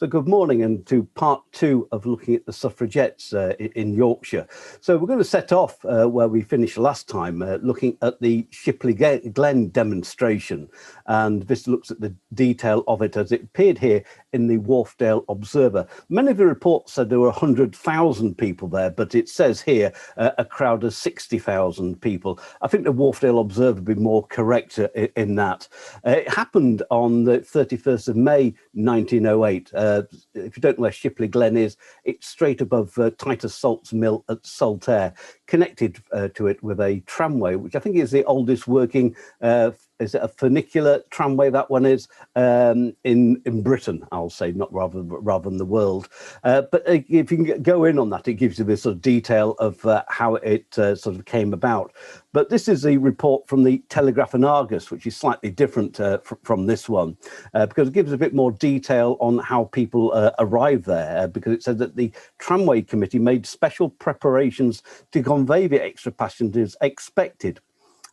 So good morning, and to part two of looking at the suffragettes in Yorkshire. So we're going to set off where we finished last time, looking at the Shipley Glen demonstration. And this looks at the detail of it as it appeared here in the Wharfdale Observer. Many of the reports said there were 100,000 people there, but it says here a crowd of 60,000 people. I think the Wharfdale Observer would be more correct in that. It happened on the 31st of May 1908. If you don't know where Shipley Glen is, it's straight above Titus Salt's mill at Saltaire, connected to it with a tramway, which I think is the oldest working, is it a funicular tramway, that one is, in Britain, I'll say, not rather than the world. But if you can go in on that, it gives you this sort of detail of how it sort of came about. But this is a report from the Telegraph and Argus, which is slightly different from this one, because it gives a bit more detail on how people arrived there, because it said that the tramway committee made special preparations to convey the extra passengers expected.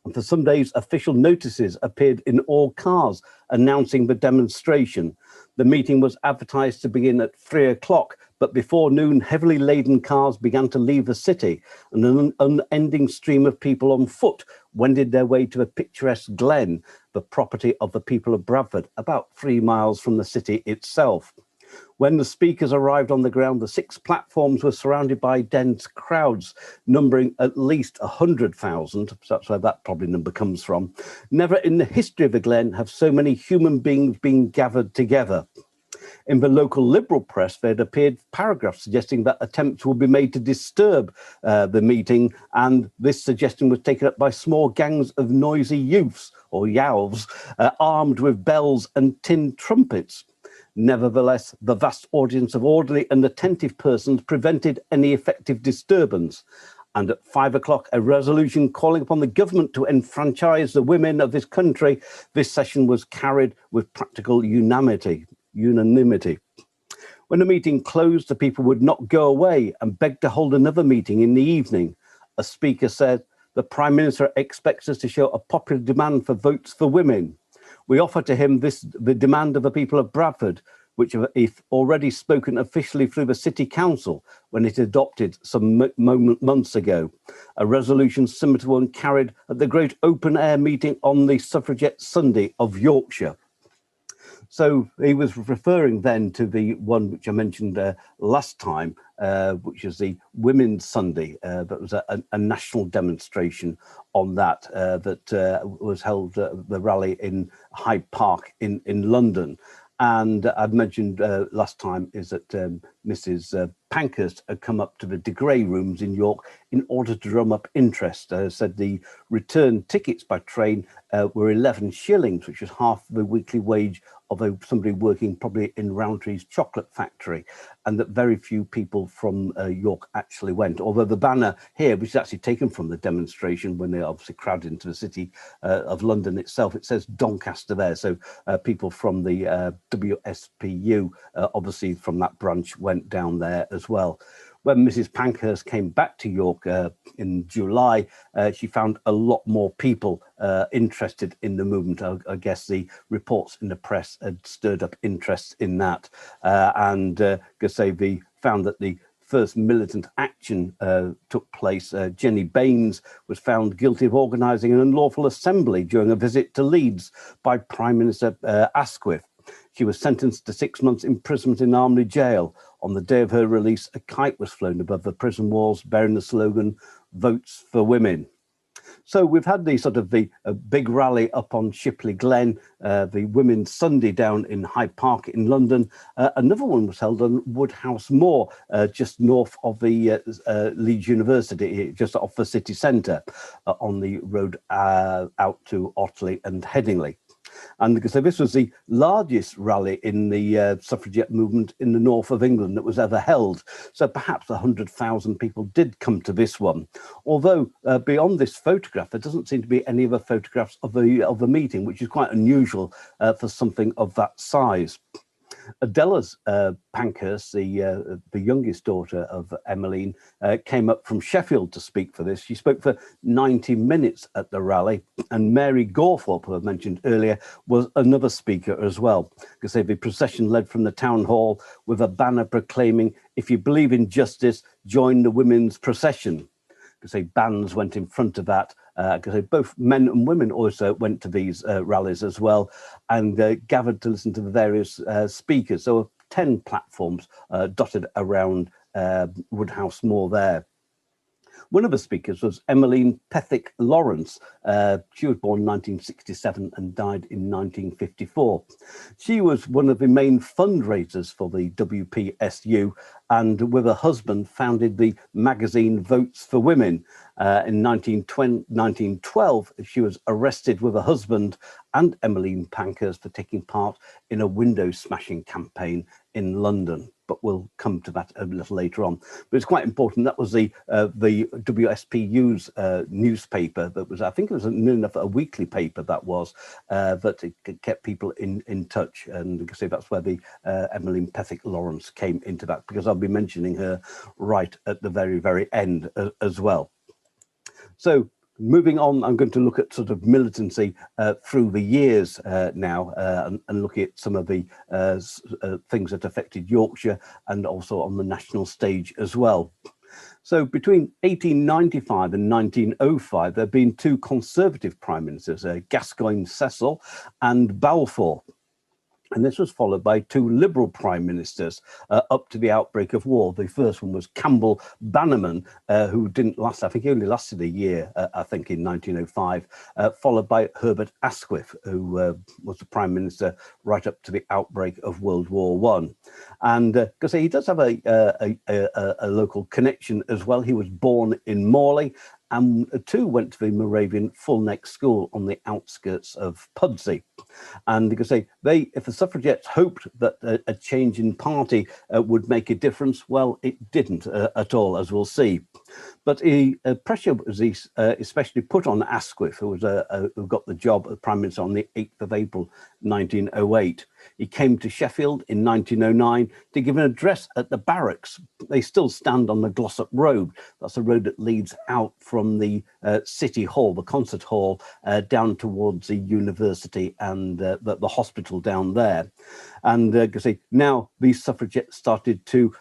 And for some days, official notices appeared in all cars announcing the demonstration. The meeting was advertised to begin at 3 o'clock, but before noon, heavily laden cars began to leave the city, and an unending stream of people on foot wended their way to the picturesque Glen, the property of the people of Bradford, about 3 miles from the city itself. When the speakers arrived on the ground, the 6 platforms were surrounded by dense crowds, numbering at least 100,000. So that's where that probably number comes from. Never in the history of the Glen have so many human beings been gathered together. In the local Liberal press, there had appeared paragraphs suggesting that attempts would be made to disturb the meeting, and this suggestion was taken up by small gangs of noisy youths, or yowls, armed with bells and tin trumpets. Nevertheless, the vast audience of orderly and attentive persons prevented any effective disturbance. And at 5 o'clock, a resolution calling upon the government to enfranchise the women of this country, this session was carried with practical unanimity. When the meeting closed, the people would not go away and begged to hold another meeting in the evening. A speaker said, "The Prime Minister expects us to show a popular demand for votes for women. We offer to him the demand of the people of Bradford, which have already spoken officially through the City Council when it adopted some months ago. A resolution similar to one carried at the great open-air meeting on the Suffragette Sunday of Yorkshire." So he was referring then to the one which I mentioned last time, which is the Women's Sunday. That was a national demonstration on that, that was held, the rally in Hyde Park in London. And I've mentioned last time is that Mrs. Pankhurst had come up to the De Grey rooms in York in order to drum up interest. Said the return tickets by train were 11 shillings, which was half the weekly wage of somebody working probably in Rowntree's chocolate factory, and that very few people from York actually went. Although the banner here, which is actually taken from the demonstration when they obviously crowded into the city of London itself, it says Doncaster there. So people from the WSPU, obviously from that branch, went down there as well. When Mrs. Pankhurst came back to York in July, she found a lot more people interested in the movement. I guess the reports in the press had stirred up interest in that. They found that the first militant action took place. Jenny Baines was found guilty of organising an unlawful assembly during a visit to Leeds by Prime Minister Asquith. She was sentenced to 6 months imprisonment in Armley Jail. On the day of her release, a kite was flown above the prison walls bearing the slogan, "Votes for Women." So we've had the big rally up on Shipley Glen, the Women's Sunday down in Hyde Park in London. Another one was held on Woodhouse Moor, just north of the Leeds University, just off the city centre, on the road out to Otley and Headingley. And so this was the largest rally in the suffragette movement in the north of England that was ever held. So perhaps 100,000 people did come to this one. Although beyond this photograph, there doesn't seem to be any other photographs of the meeting, which is quite unusual for something of that size. Adela's Pankhurst, the youngest daughter of Emmeline, came up from Sheffield to speak for this. She spoke for 90 minutes at the rally, and Mary Gawthorpe, who I mentioned earlier, was another speaker as well. Because the procession led from the town hall with a banner proclaiming, "If you believe in justice, join the women's procession." Because bands went in front of that. Because both men and women also went to these rallies as well, and gathered to listen to the various speakers. So 10 platforms dotted around Woodhouse Moor there. One of the speakers was Emmeline Pethick Lawrence. She was born in 1967 and died in 1954. She was one of the main fundraisers for the WPSU, and with her husband founded the magazine Votes for Women. In 1912, she was arrested with her husband and Emmeline Pankhurst for taking part in a window smashing campaign in London. But we'll come to that a little later on. But it's quite important. That was the WSPU's newspaper. That was, I think it was near enough a weekly paper that was, that it kept people in touch. And you can see that's where the Emmeline Pethick Lawrence came into that, because I'll be mentioning her right at the very, very end as well. So moving on, I'm going to look at sort of militancy through the years now, and looking at some of the things that affected Yorkshire and also on the national stage as well. So between 1895 and 1905, there have been two Conservative Prime Ministers, Gascoigne Cecil and Balfour. And this was followed by two Liberal Prime Ministers up to the outbreak of war. The first one was Campbell Bannerman, who didn't last, I think he only lasted a year, I think in 1905, followed by Herbert Asquith, who was the Prime Minister right up to the outbreak of World War I. And because he does have a local connection as well. He was born in Morley, and too went to the Moravian Full Neck School on the outskirts of Pudsey. And you can say if the suffragettes hoped that a change in party would make a difference, well, it didn't at all, as we'll see. But pressure was especially put on Asquith, who got the job as Prime Minister on the 8th of April 1908. He came to Sheffield in 1909 to give an address at the barracks. They still stand on the Glossop Road. That's the road that leads out from the City Hall, the concert hall, down towards the university and the hospital down there. And now these suffragettes started to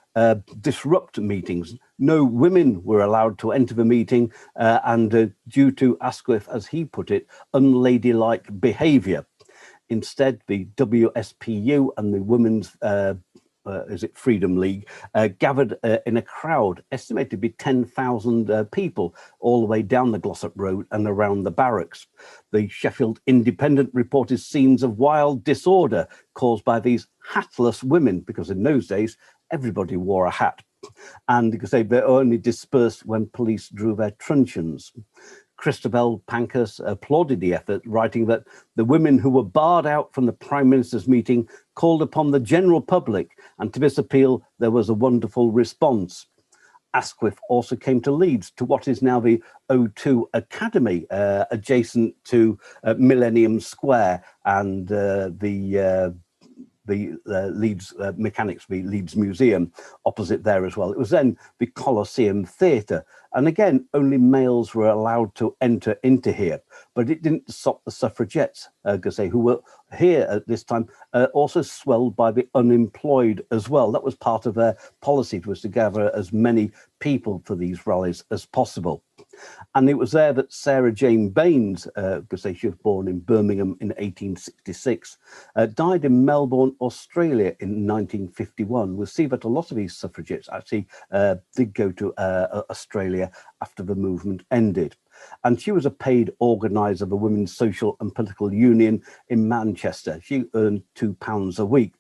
disrupt meetings. No women were allowed to enter the meeting, and due to Asquith, as he put it, unladylike behaviour. Instead, the WSPU and the Women's Freedom League gathered in a crowd estimated to be 10,000 people all the way down the Glossop Road and around the barracks. The Sheffield Independent reported scenes of wild disorder caused by these hatless women, because in those days everybody wore a hat, and because they were only dispersed when police drew their truncheons. Christabel Pankhurst applauded the effort, writing that the women who were barred out from the Prime Minister's meeting called upon the general public, and to this appeal there was a wonderful response. Asquith also came to Leeds, to what is now the O2 Academy, adjacent to Millennium Square and the Leeds Mechanics, the Leeds Museum opposite there as well. It was then the Colosseum Theatre. And again, only males were allowed to enter into here, but it didn't stop the suffragettes, who were here at this time, also swelled by the unemployed as well. That was part of their policy, was to gather as many people for these rallies as possible. And it was there that Sarah Jane Baines, she was born in Birmingham in 1866, died in Melbourne, Australia in 1951. We'll see that a lot of these suffragettes actually did go to Australia after the movement ended. And she was a paid organiser of a women's social and political union in Manchester. She earned £2 a week.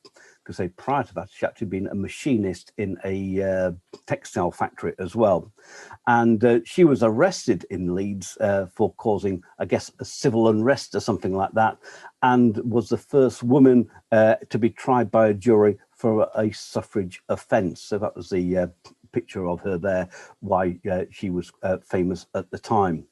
Because prior to that, she'd actually been a machinist in a textile factory as well. And she was arrested in Leeds for causing, I guess, a civil unrest or something like that, and was the first woman to be tried by a jury for a suffrage offence. So that was the picture of her there, why she was famous at the time.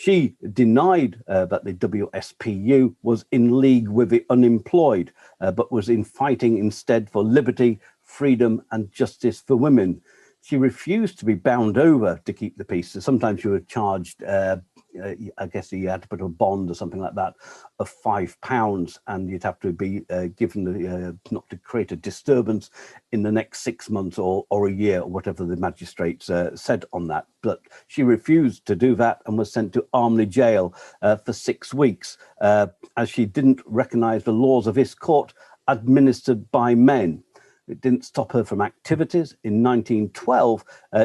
She denied that the WSPU was in league with the unemployed, but was in fighting instead for liberty, freedom and justice for women. She refused to be bound over to keep the peace. So sometimes you were charged, I guess you had to put a bond or something like that of £5, and you'd have to be given the, not to create a disturbance in the next 6 months or a year, or whatever the magistrates said on that. But she refused to do that and was sent to Armley Jail for 6 weeks, as she didn't recognise the laws of this court administered by men. It didn't stop her from activities. In 1912,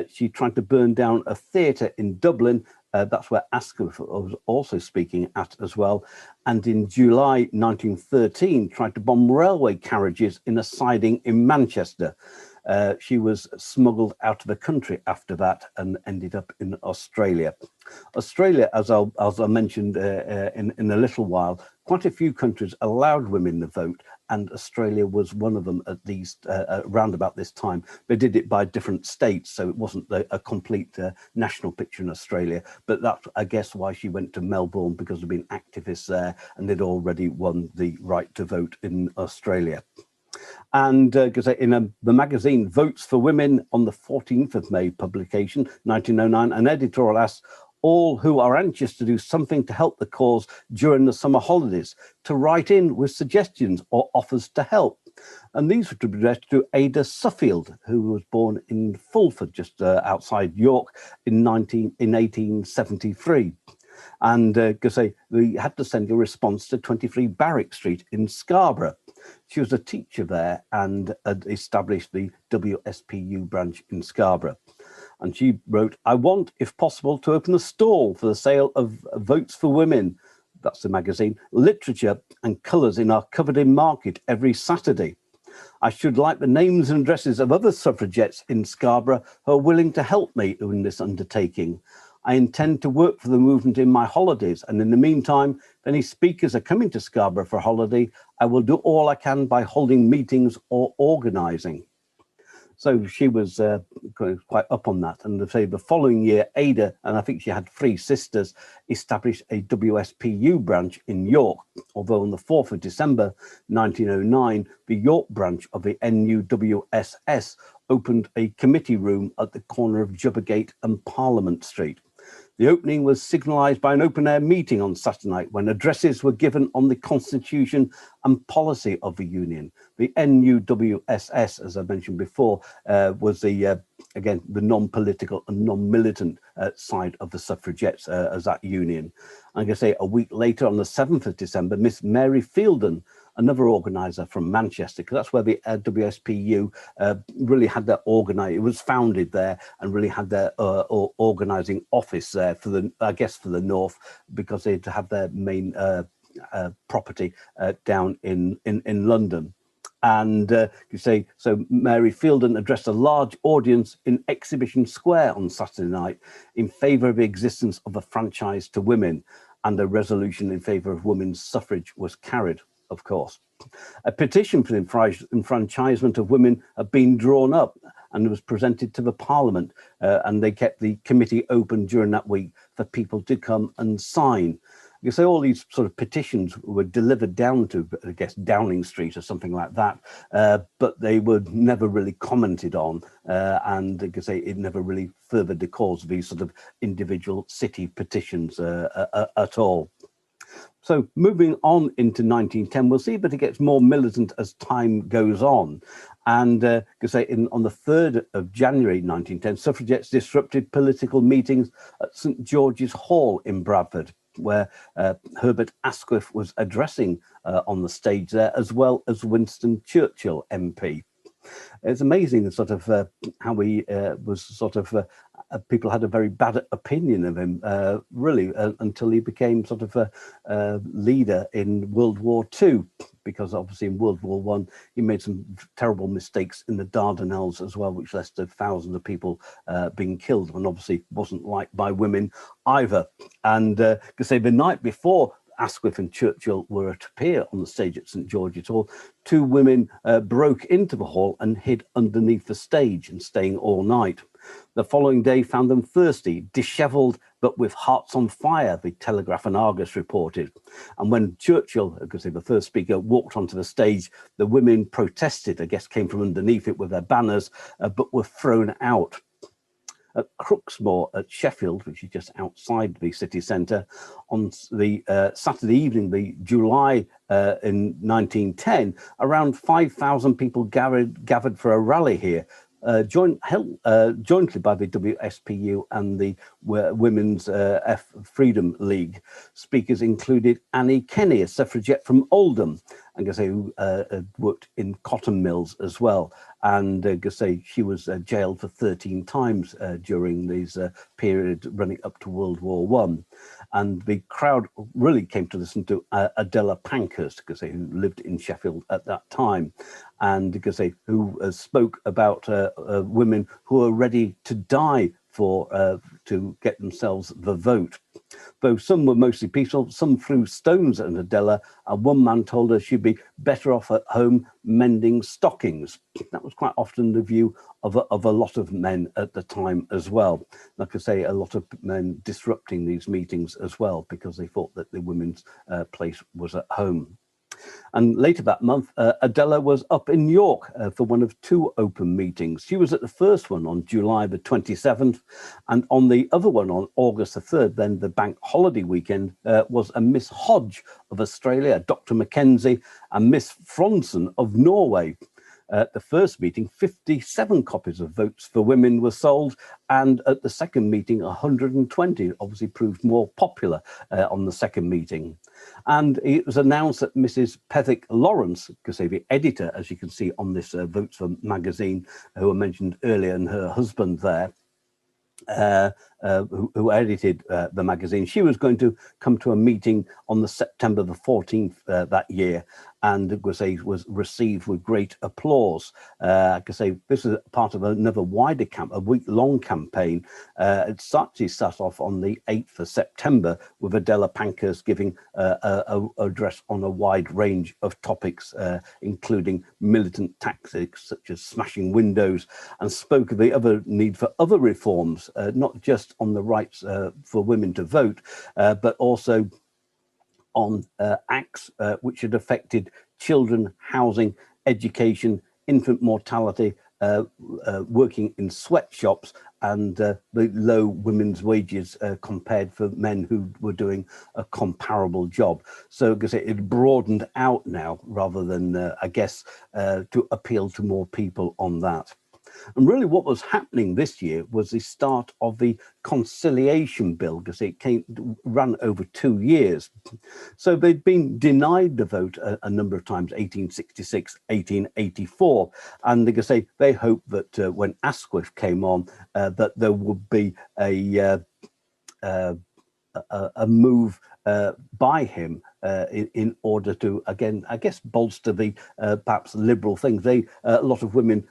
she tried to burn down a theatre in Dublin. That's where Asquith was also speaking at as well. And in July 1913, tried to bomb railway carriages in a siding in Manchester. She was smuggled out of the country after that and ended up in Australia. Australia, as I mentioned in a little while, quite a few countries allowed women to vote, and Australia was one of them at least around about this time. They did it by different states, so it wasn't a complete national picture in Australia. But that's, I guess, why she went to Melbourne, because there'd been activists there and they'd already won the right to vote in Australia. And because in the magazine Votes for Women on the 14th of May publication, 1909, an editorial asks all who are anxious to do something to help the cause during the summer holidays to write in with suggestions or offers to help. And these were to be addressed to Ada Suffield, who was born in Fulford, just outside York, in 1873. And we had to send a response to 23 Barrack Street in Scarborough. She was a teacher there and had established the WSPU branch in Scarborough. And she wrote, I want, if possible, to open a stall for the sale of Votes for Women, that's the magazine, literature and colours in our covered-in market every Saturday. I should like the names and addresses of other suffragettes in Scarborough who are willing to help me in this undertaking. I intend to work for the movement in my holidays, and in the meantime, if any speakers are coming to Scarborough for a holiday, I will do all I can by holding meetings or organising. So she was quite up on that. And the following year, Ada, and I think she had 3 sisters, established a WSPU branch in York. Although on the 4th of December 1909, the York branch of the NUWSS opened a committee room at the corner of Jubbergate and Parliament Street. The opening was signalised by an open-air meeting on Saturday night when addresses were given on the constitution and policy of the union. The NUWSS, as I mentioned before, was the, again, the non-political and non-militant side of the suffragettes as that union. I'm going to say a week later, on the 7th of December, Miss Mary Fielden, another organiser from Manchester, because that's where the WSPU really had their organising. It was founded there and really had their organising office there for the, I guess, for the North, because they'd have their main property down in London. And so Mary Fielden addressed a large audience in Exhibition Square on Saturday night in favour of the existence of a franchise to women, and a resolution in favour of women's suffrage was carried. Of course, a petition for the enfranchisement of women had been drawn up and was presented to the Parliament, and they kept the committee open during that week for people to come and sign. You say all these sort of petitions were delivered down to, I guess, Downing Street or something like that, but they were never really commented on, and I say it never really furthered the cause of these sort of individual city petitions at all. So moving on into 1910, we'll see that it gets more militant as time goes on. And on the 3rd of January 1910, suffragettes disrupted political meetings at St George's Hall in Bradford, where Herbert Asquith was addressing on the stage there, as well as Winston Churchill MP. It's amazing sort of how he was sort of people had a very bad opinion of him, really, until he became sort of a leader in World War II, because obviously in World War I, he made some terrible mistakes in the Dardanelles as well, which led to thousands of people being killed, and obviously wasn't liked by women either. And the night before Asquith and Churchill were to appear on the stage at St George's Hall, 2 women broke into the hall and hid underneath the stage and staying all night. The following day found them thirsty, dishevelled, but with hearts on fire, the Telegraph and Argus reported. And when Churchill, I could say the first speaker, walked onto the stage, the women protested, I guess came from underneath it with their banners, but were thrown out. At Crooksmoor at Sheffield, which is just outside the city centre, on the Saturday evening, the July in 1910, around 5,000 people gathered for a rally here, jointly by the WSPU and the Women's Freedom League. Speakers included Annie Kenny, a suffragette from Oldham, and who worked in cotton mills as well. And she was jailed for 13 times during these period running up to World War I. And the crowd really came to listen to Adela Pankhurst, who lived in Sheffield at that time, and who spoke about women who are ready to die to get themselves the vote. Though some were mostly peaceful, some threw stones at Adela, and one man told her she'd be better off at home mending stockings. That was quite often the view of a lot of men at the time as well. Like I say, a lot of men disrupting these meetings as well because they thought that the women's place was at home. And later that month, Adela was up in York for one of two open meetings. She was at the first one on July the 27th, and on the other one on August the 3rd, then the bank holiday weekend, was a Miss Hodge of Australia, Dr. Mackenzie, and Miss Fronson of Norway. At the first meeting, 57 copies of Votes for Women were sold, and at the second meeting, 120, obviously proved more popular on the second meeting. And it was announced that Mrs. Pethick Lawrence, the editor, as you can see on this Votes for magazine, who I mentioned earlier, and her husband there, who edited the magazine, she was going to come to a meeting on the September the 14th that year, and was received with great applause. This is part of another wider a week-long campaign. It actually start off on the 8th of September with Adela Pankhurst giving an address on a wide range of topics, including militant tactics such as smashing windows, and spoke of the other need for other reforms, not just on the rights for women to vote, but also on acts which had affected children, housing, education, infant mortality, working in sweatshops, and the low women's wages compared for men who were doing a comparable job. So it broadened out now rather than, to appeal to more people on that. And really what was happening this year was the start of the conciliation bill, because it ran over 2 years. So they'd been denied the vote a number of times, 1866, 1884. And they hoped that when Asquith came on, that there would be a move by him in order to, again, I guess, bolster the perhaps liberal things. A lot of women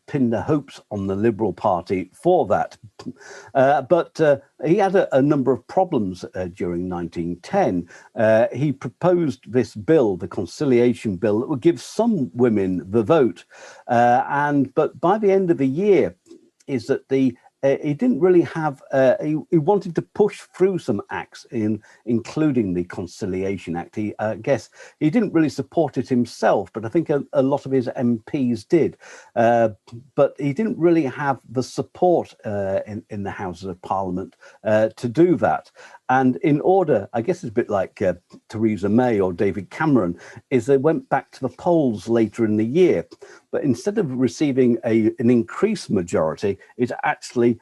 pinned their hopes on the Liberal Party for that. But he had a number of problems during 1910. He proposed this bill, the conciliation bill, that would give some women the vote. But by the end of the year is that he didn't really have, he wanted to push through some acts, including the Conciliation Act. I guess he didn't really support it himself, but I think a lot of his MPs did. But he didn't really have the support in the Houses of Parliament to do that. And in order, I guess it's a bit like Theresa May or David Cameron, is they went back to the polls later in the year. But instead of receiving an increased majority, it actually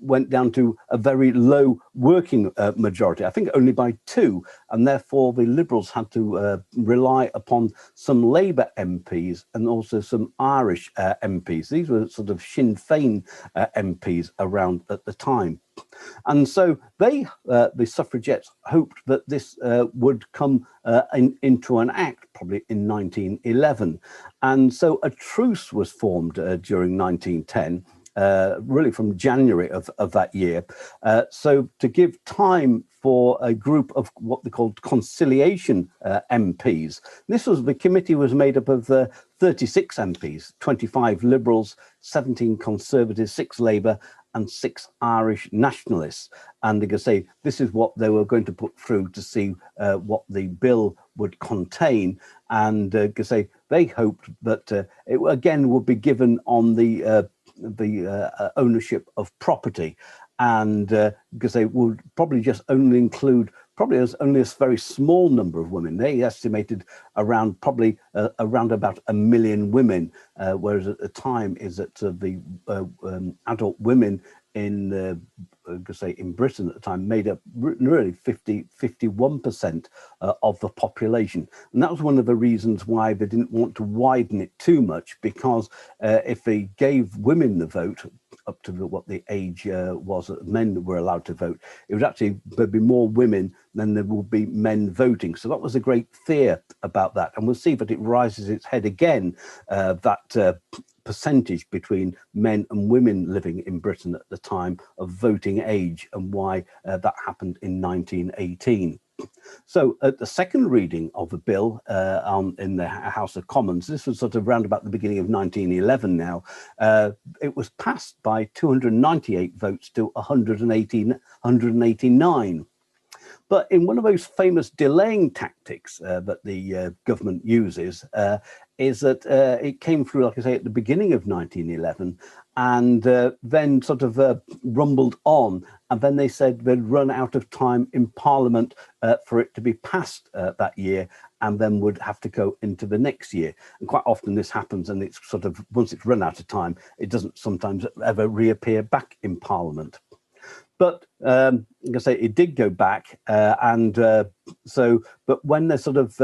went down to a very low working majority, I think only by 2. And therefore, the Liberals had to rely upon some Labour MPs and also some Irish MPs. These were sort of Sinn Féin MPs around at the time. And so they, the suffragettes, hoped that this would come into an act probably in 1911. And so a truce was formed during 1910, really from January of that year. So to give time for a group of what they called conciliation MPs. The committee was made up of 36 MPs, 25 Liberals, 17 Conservatives, 6 Labour, and 6 Irish nationalists. And they could say this is what they were going to put through to see what the bill would contain. And could say they hoped that it again would be given on the ownership of property, and because they would probably just only include only a very small number of women. They estimated around around about 1 million women, whereas at the time is that the adult women in in Britain at the time made up really 51% of the population. And that was one of the reasons why they didn't want to widen it too much, because if they gave women the vote up to what the age was that men were allowed to vote, it would actually there'd be more women than there would be men voting. So that was a great fear about that. And we'll see that it rises its head again, that percentage between men and women living in Britain at the time of voting age, and why that happened in 1918. So at the second reading of the bill in the House of Commons, this was sort of round about the beginning of 1911 now, it was passed by 298 votes to 189. But in one of those famous delaying tactics that the government uses, is that it came through, like I say, at the beginning of 1911, and then sort of rumbled on. And then they said they'd run out of time in Parliament for it to be passed that year, and then would have to go into the next year. And quite often this happens, and it's sort of, once it's run out of time, it doesn't sometimes ever reappear back in Parliament. But like I say, it did go back, but when they sort of,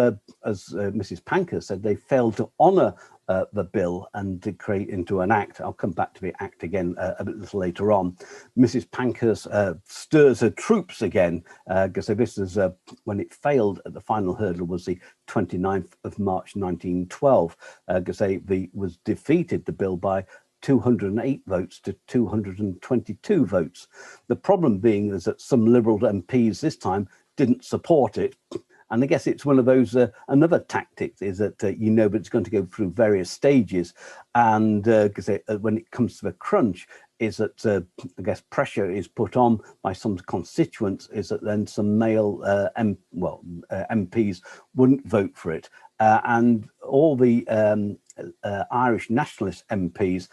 as Mrs. Pankhurst said, they failed to honour the bill and to create into an act. I'll come back to the act again a little later on. Mrs. Pankhurst stirs her troops again, because this is when it failed at the final hurdle was the 29th of March 1912, because they was defeated the bill by 208 votes to 222 votes. The problem being is that some Liberal MPs this time didn't support it. And I guess it's one of those, another tactic is that, but it's going to go through various stages. And because when it comes to the crunch, is that I guess pressure is put on by some constituents, is that then some male MPs wouldn't vote for it. And all the Irish nationalist MPs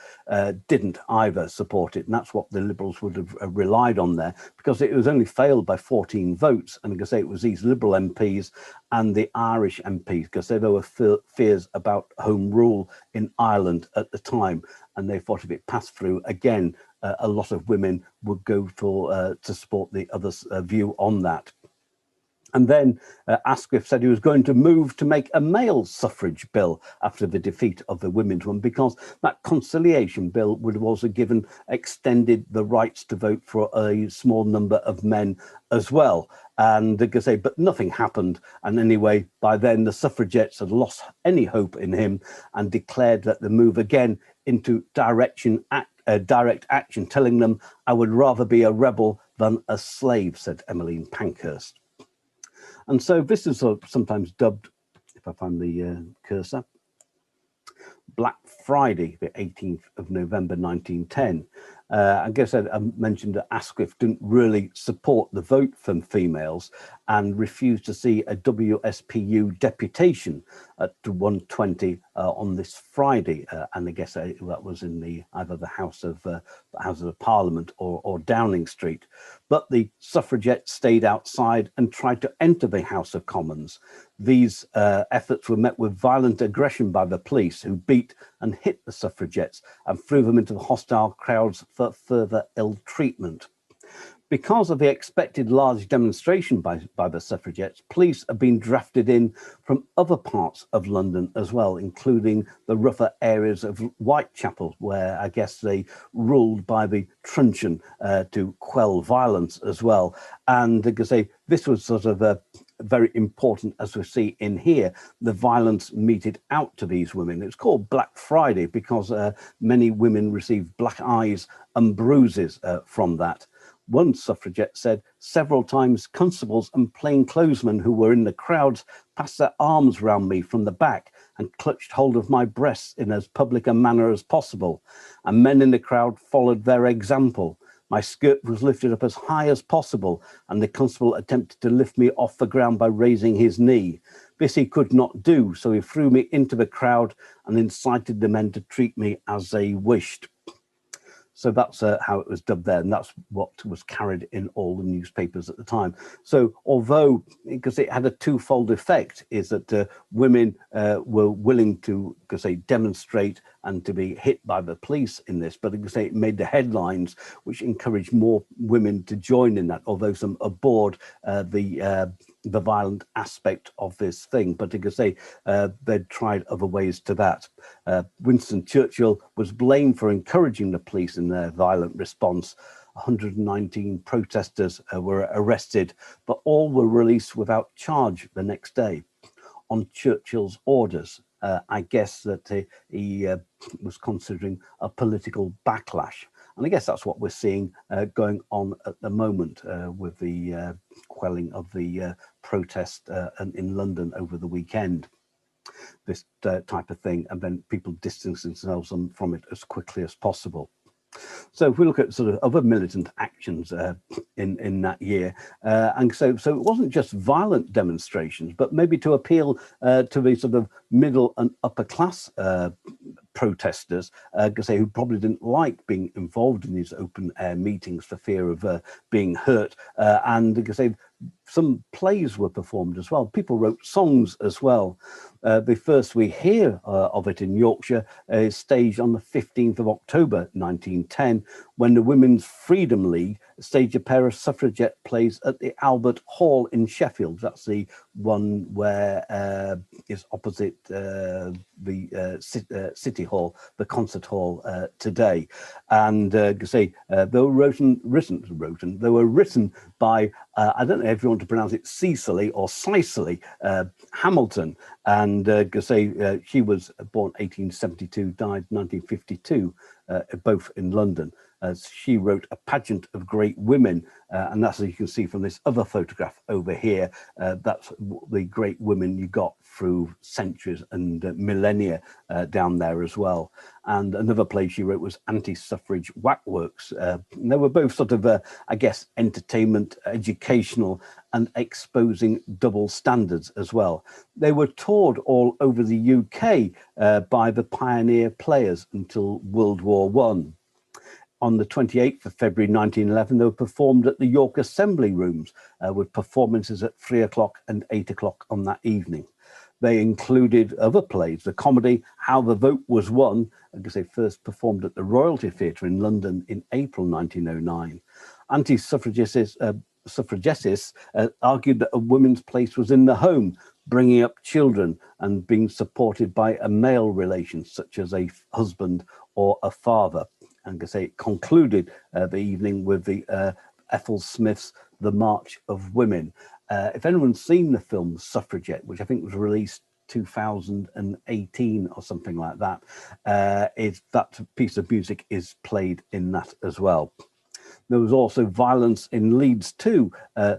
didn't either support it, and that's what the Liberals would have relied on there, because it was only failed by 14 votes. And like I say, it was these Liberal MPs and the Irish MPs, because there were fears about home rule in Ireland at the time, and they thought if it passed through again, a lot of women would go for to support the other view on that. And then Asquith said he was going to move to make a male suffrage bill after the defeat of the women's one, because that conciliation bill would have also extended the rights to vote for a small number of men as well. And they could say, but nothing happened. And anyway, by then the suffragettes had lost any hope in him and declared that the move again into direct action, telling them, "I would rather be a rebel than a slave," said Emmaline Pankhurst. And so this is sometimes dubbed, if I find the cursor, Black Friday, the 18th of November 1910. I guess I mentioned that Asquith didn't really support the vote from females and refused to see a WSPU deputation at 1:20 on this Friday. And I guess that was in either the House of Parliament or Downing Street. But the suffragettes stayed outside and tried to enter the House of Commons. These efforts were met with violent aggression by the police, who beat and hit the suffragettes and threw them into the hostile crowds for further ill treatment. Because of the expected large demonstration by the suffragettes, police have been drafted in from other parts of London as well, including the rougher areas of Whitechapel, where I guess they ruled by the truncheon to quell violence as well. And like I say, this was sort of very important, as we see in here, the violence meted out to these women. It's called Black Friday because many women received black eyes and bruises from that. One suffragette said, "Several times constables and plainclothesmen who were in the crowds passed their arms round me from the back and clutched hold of my breasts in as public a manner as possible, and men in the crowd followed their example. My skirt was lifted up as high as possible, and the constable attempted to lift me off the ground by raising his knee. This he could not do, so he threw me into the crowd and incited the men to treat me as they wished. So that's how it was dubbed there, and that's what was carried in all the newspapers at the time. So although, because it had a twofold effect, is that women were willing to, demonstrate and to be hit by the police in this, but it made the headlines, which encouraged more women to join in that, although some abhorred the violent aspect of this thing, but they'd tried other ways to that. Winston Churchill was blamed for encouraging the police in their violent response. 119 protesters were arrested, but all were released without charge the next day on Churchill's orders. I guess that he was considering a political backlash. And I guess that's what we're seeing going on at the moment with the quelling of the protest in London over the weekend. This type of thing, and then people distancing themselves from it as quickly as possible. So if we look at sort of other militant actions in that year, and so it wasn't just violent demonstrations, but maybe to appeal to the sort of middle and upper class protesters, who probably didn't like being involved in these open air meetings for fear of being hurt, and some plays were performed as well. People wrote songs as well. The first we hear of it in Yorkshire is staged on the 15th of October 1910, when the Women's Freedom League staged a pair of suffragette plays at the Albert Hall in Sheffield. That's the one where is opposite the City Hall, the concert hall today. And they were written by, I don't know if you want to pronounce it Cecily or Cicely Hamilton. And she was born 1872, died 1952, both in London. She wrote A Pageant of Great Women, and that's, as you can see from this other photograph over here, that's the great women you got through centuries and millennia down there as well. And another play she wrote was Anti-Suffrage Waxworks. They were both sort of, entertainment, educational, and exposing double standards as well. They were toured all over the UK by the pioneer players until World War I. On the 28th of February 1911, they were performed at the York Assembly Rooms with performances at 3 o'clock and 8 o'clock on that evening. They included other plays, the comedy How the Vote Was Won, because they first performed at the Royalty Theatre in London in April 1909. Anti-suffragists argued that a woman's place was in the home, bringing up children and being supported by a male relation, such as a husband or a father. And it concluded the evening with the Ethel Smith's The March of Women. If anyone's seen the film Suffragette, which I think was released 2018 or something like that, that piece of music is played in that as well. There was also violence in Leeds too.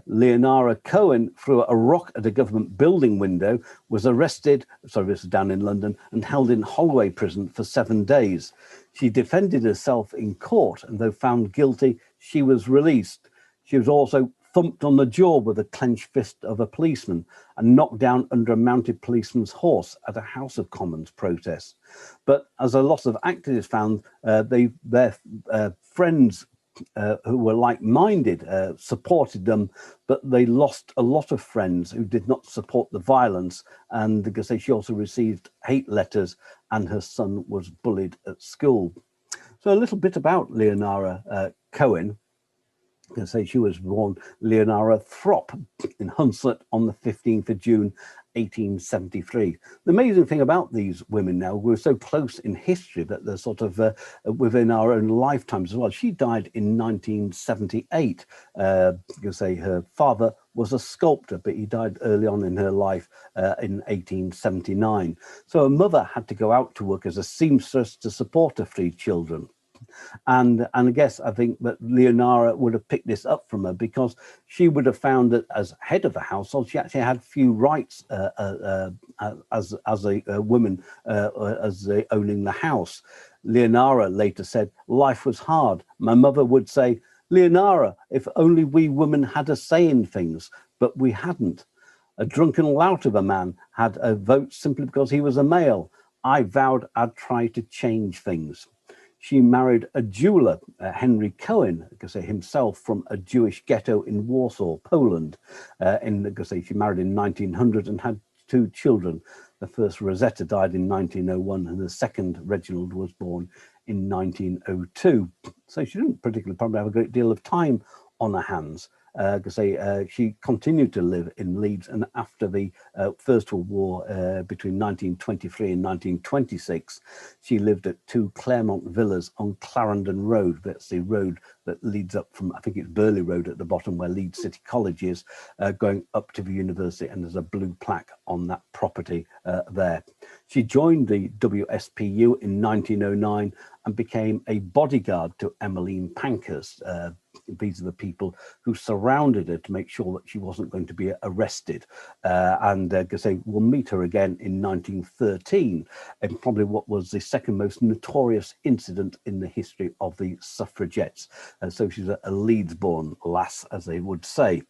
Leonora Cohen threw a rock at a government building window, was arrested, this is down in London, and held in Holloway prison for 7 days. She defended herself in court, and though found guilty, she was released. She was also thumped on the jaw with a clenched fist of a policeman and knocked down under a mounted policeman's horse at a House of Commons protest. But as a lot of activists found, their friends who were like-minded supported them, but they lost a lot of friends who did not support the violence, and because she also received hate letters and her son was bullied at school. So a little bit about Leonora Cohen. She was born Leonora Throp in Hunslet on the 15th of June 1873. The amazing thing about these women now, we're so close in history that they're sort of within our own lifetimes as well. She died in 1978. Her father was a sculptor, but he died early on in her life in 1879. So her mother had to go out to work as a seamstress to support her 3 children. And I guess I think that Leonora would have picked this up from her, because she would have found that as head of the household, she actually had few rights as a woman, as owning the house. Leonora later said, "Life was hard. My mother would say, 'Leonora, if only we women had a say in things,' but we hadn't. A drunken lout of a man had a vote simply because he was a male. I vowed I'd try to change things." She married a jeweler, Henry Cohen, himself from a Jewish ghetto in Warsaw, Poland. She married in 1900 and had 2 children. The first, Rosetta, died in 1901, and the second, Reginald, was born in 1902. So she didn't particularly probably have a great deal of time on her hands. She continued to live in Leeds, and after the First World War, between 1923 and 1926, she lived at 2 Claremont villas on Clarendon Road. That's the road that leads up from, I think it's Burley Road at the bottom, where Leeds City College is, going up to the university, and there's a blue plaque on that property there. She joined the WSPU in 1909 and became a bodyguard to Emmaline Pankhurst. These are the people who surrounded her to make sure that she wasn't going to be arrested. We'll meet her again in 1913, and probably what was the second most notorious incident in the history of the suffragettes. So she's a Leeds-born lass, as they would say.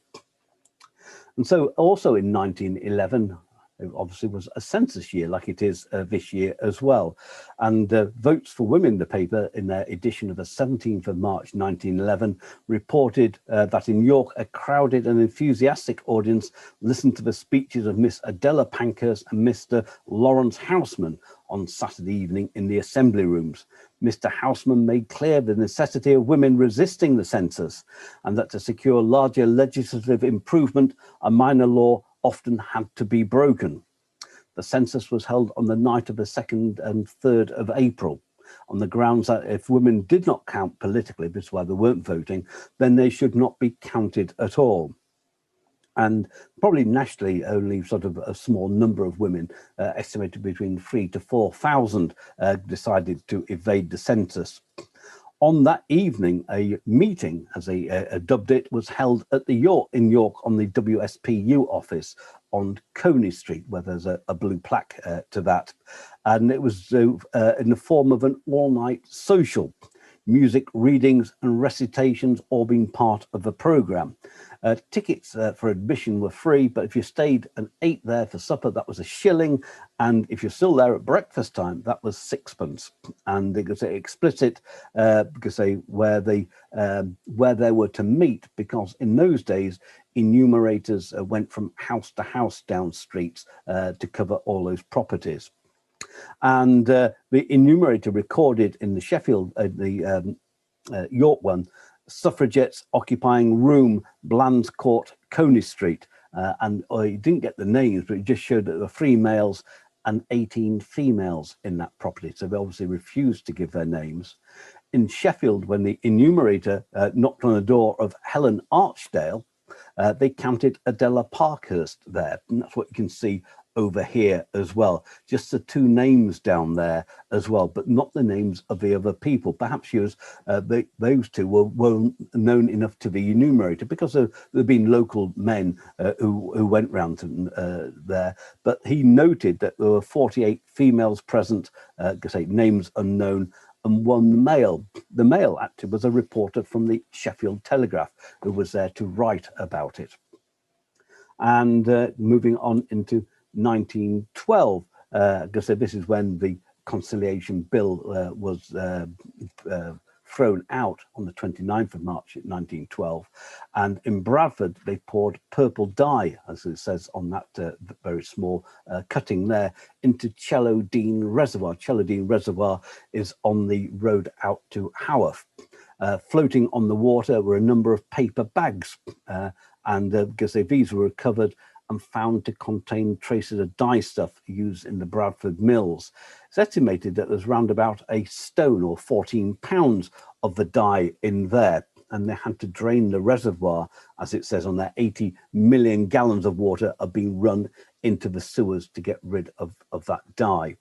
And so also in 1911, it obviously was a census year, like it is this year as well. And Votes for Women, the paper, in their edition of the 17th of March 1911, reported that in York, a crowded and enthusiastic audience listened to the speeches of Miss Adela Pankhurst and Mr. Lawrence Houseman on Saturday evening in the assembly rooms. Mr. Houseman made clear the necessity of women resisting the census, and that to secure larger legislative improvement, a minor law often had to be broken. The census was held on the night of the 2nd and 3rd of April, on the grounds that if women did not count politically, this is why they weren't voting, then they should not be counted at all. And probably nationally, only sort of a small number of women, estimated between 3,000 to 4,000, decided to evade the census. On that evening, a meeting, as they dubbed it, was held at in York on the WSPU office on Coney Street, where there's a blue plaque to that. And it was in the form of an all-night social. Music, readings and recitations all being part of the programme. Tickets for admission were free, but if you stayed and ate there for supper, that was £1. And if you're still there at breakfast time, that was 6pence. And they could say explicit where they were to meet, because in those days, enumerators went from house to house down streets to cover all those properties. And the enumerator recorded in the Sheffield, York one, suffragettes occupying room, Bland's Court, Coney Street. And he didn't get the names, but it just showed that there were 3 males and 18 females in that property. So they obviously refused to give their names. In Sheffield, when the enumerator knocked on the door of Helen Archdale, they counted Adela Parkhurst there. And that's what you can see over here as well. Just the 2 names down there as well, but not the names of the other people. Perhaps she was, those 2 were well known enough to the enumerator, because there had been local men who went round to there. But he noted that there were 48 females present, names unknown, and 1 male. The male actually was a reporter from the Sheffield Telegraph who was there to write about it. And moving on into 1912, this is when the Conciliation Bill was thrown out on the 29th of March 1912. And in Bradford, they poured purple dye, as it says on that very small cutting there, into Chellow-Dean Reservoir. Chellow-Dean Reservoir is on the road out to Haworth. Floating on the water were a number of paper bags, and these were recovered and found to contain traces of dye stuff used in the Bradford mills. It's estimated that there's round about a stone or 14 pounds of the dye in there, and they had to drain the reservoir, as it says on there. 80 million gallons of water are being run into the sewers to get rid of that dye.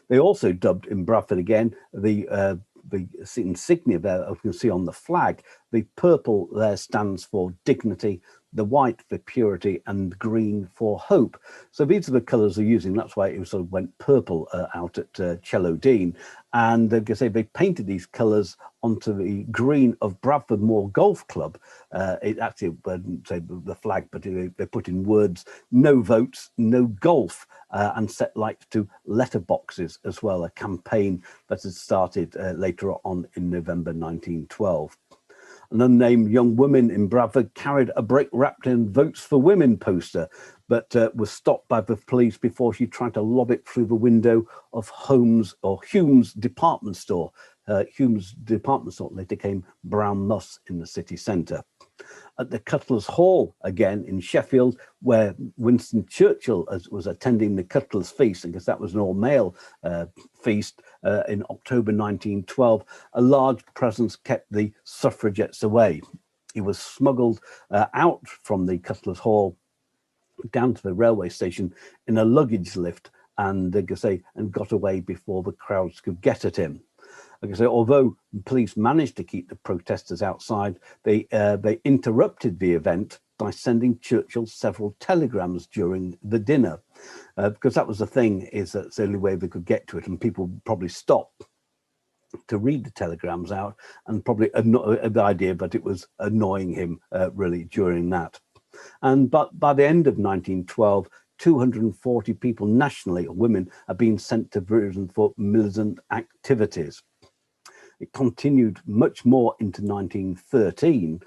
They also dubbed in Bradford again the the insignia there, as you can see on the flag, the purple there stands for dignity, the white for purity, and green for hope. So these are the colours they're using. That's why it sort of went purple out at Chelodine. And they say they painted these colours onto the green of Bradford Moor Golf Club. It actually wouldn't say the flag, but they put in words, no votes, no golf, and set lights to letterboxes as well, a campaign that had started later on in November 1912. An unnamed young woman in Bradford carried a brake wrapped in Votes for Women poster, but was stopped by the police before she tried to lob it through the window of Hume's department store. Hume's department store later became Brown Moss in the city centre. At the Cutlers Hall, again in Sheffield, where Winston Churchill was attending the Cutlers Feast, because that was an all-male feast in October 1912, a large presence kept the suffragettes away. He was smuggled out from the Cutlers Hall down to the railway station in a luggage lift, and got away before the crowds could get at him. Like I say, although the police managed to keep the protesters outside, they interrupted the event by sending Churchill several telegrams during the dinner, because that was the thing, is that's the only way they could get to it, and people probably stopped to read the telegrams out, and probably the idea that it was annoying him really during that. But by the end of 1912, 240 people nationally, women, are being sent to prison for militant activities. It continued much more into 1913.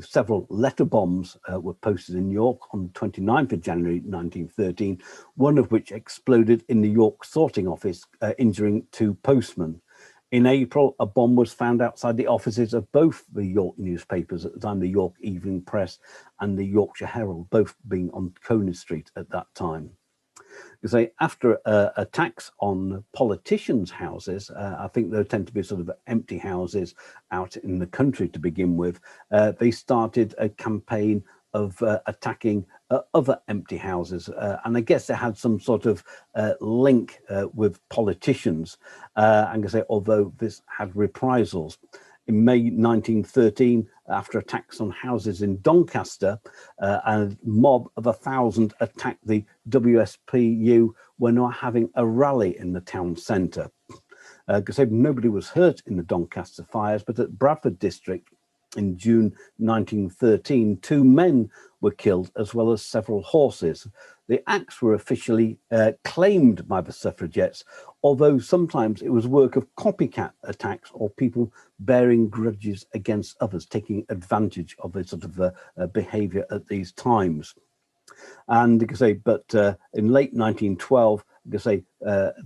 Several letter bombs were posted in York on the 29th of January 1913, one of which exploded in the York sorting office, injuring 2 postmen. In April, a bomb was found outside the offices of both the York newspapers at the time, the York Evening Press and the Yorkshire Herald, both being on Coney Street at that time. After attacks on politicians' houses, I think there tend to be sort of empty houses out in the country to begin with, they started a campaign of attacking other empty houses. And I guess they had some sort of link with politicians. Although this had reprisals. In May 1913, after attacks on houses in Doncaster, a mob of 1,000 attacked the WSPU when they were having a rally in the town centre. Nobody was hurt in the Doncaster fires, but at Bradford district in June 1913, 2 men were killed, as well as several horses. The acts were officially claimed by the suffragettes, although sometimes it was work of copycat attacks or people bearing grudges against others, taking advantage of this sort of behaviour at these times. And in late 1912, they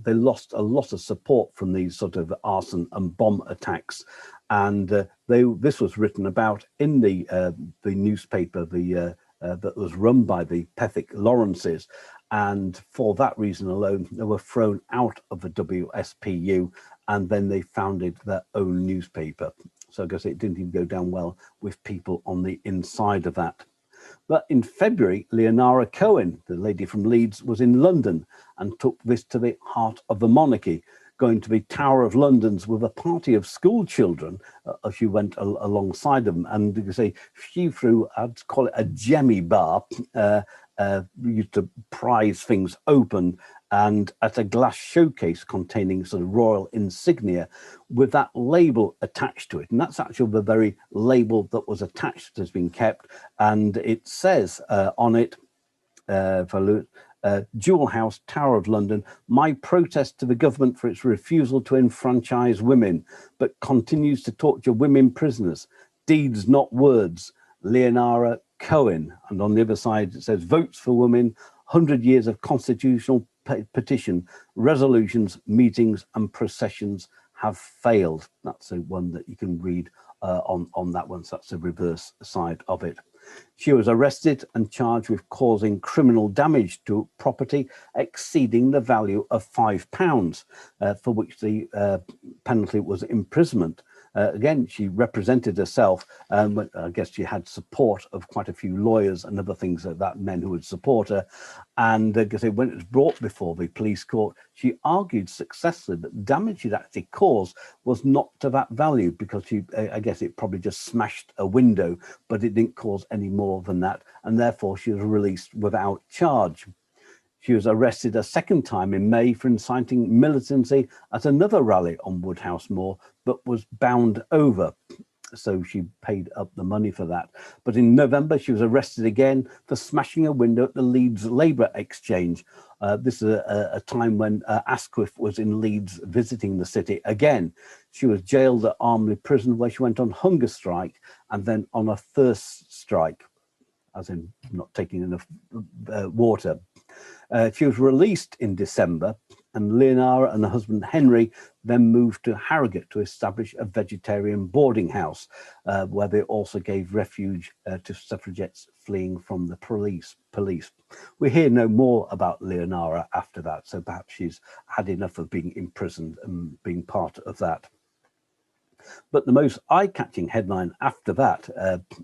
lost a lot of support from these sort of arson and bomb attacks, and this was written about in the newspaper that was run by the Pethick Lawrences, and for that reason alone, they were thrown out of the WSPU, and then they founded their own newspaper. So it didn't even go down well with people on the inside of that. But in February, Leonora Cohen, the lady from Leeds, was in London and took this to the heart of the monarchy, going to the Tower of London's with a party of school children as she went alongside them. And she threw, I'd call it a jemmy bar, used to prize things open, and at a glass showcase containing sort of royal insignia with that label attached to it. And that's actually the very label that was attached that has been kept. And it says on it, Jewel House, Tower of London, my protest to the government for its refusal to enfranchise women, but continues to torture women prisoners. Deeds, not words. Leonora Cohen. And on the other side, it says, votes for women, 100 years of constitutional petition, resolutions, meetings and processions have failed. That's the one that you can read on that one. So that's the reverse side of it. She was arrested and charged with causing criminal damage to property exceeding the value of £5, for which the penalty was imprisonment. Again, she represented herself, but I guess she had support of quite a few lawyers and other things like that, men who would support her. And when it was brought before the police court, she argued successfully that the damage she'd actually caused was not to that value, because I guess it probably just smashed a window, but it didn't cause any more than that. And therefore, she was released without charge. She was arrested a second time in May for inciting militancy at another rally on Woodhouse Moor, but was bound over. So she paid up the money for that. But in November, she was arrested again for smashing a window at the Leeds Labour Exchange. This is a time when Asquith was in Leeds visiting the city again. She was jailed at Armley Prison, where she went on hunger strike and then on a thirst strike, as in not taking enough water. She was released in December, and Leonora and her husband Henry then moved to Harrogate to establish a vegetarian boarding house, where they also gave refuge to suffragettes fleeing from the police. We hear no more about Leonora after that, so perhaps she's had enough of being imprisoned and being part of that. But the most eye-catching headline after that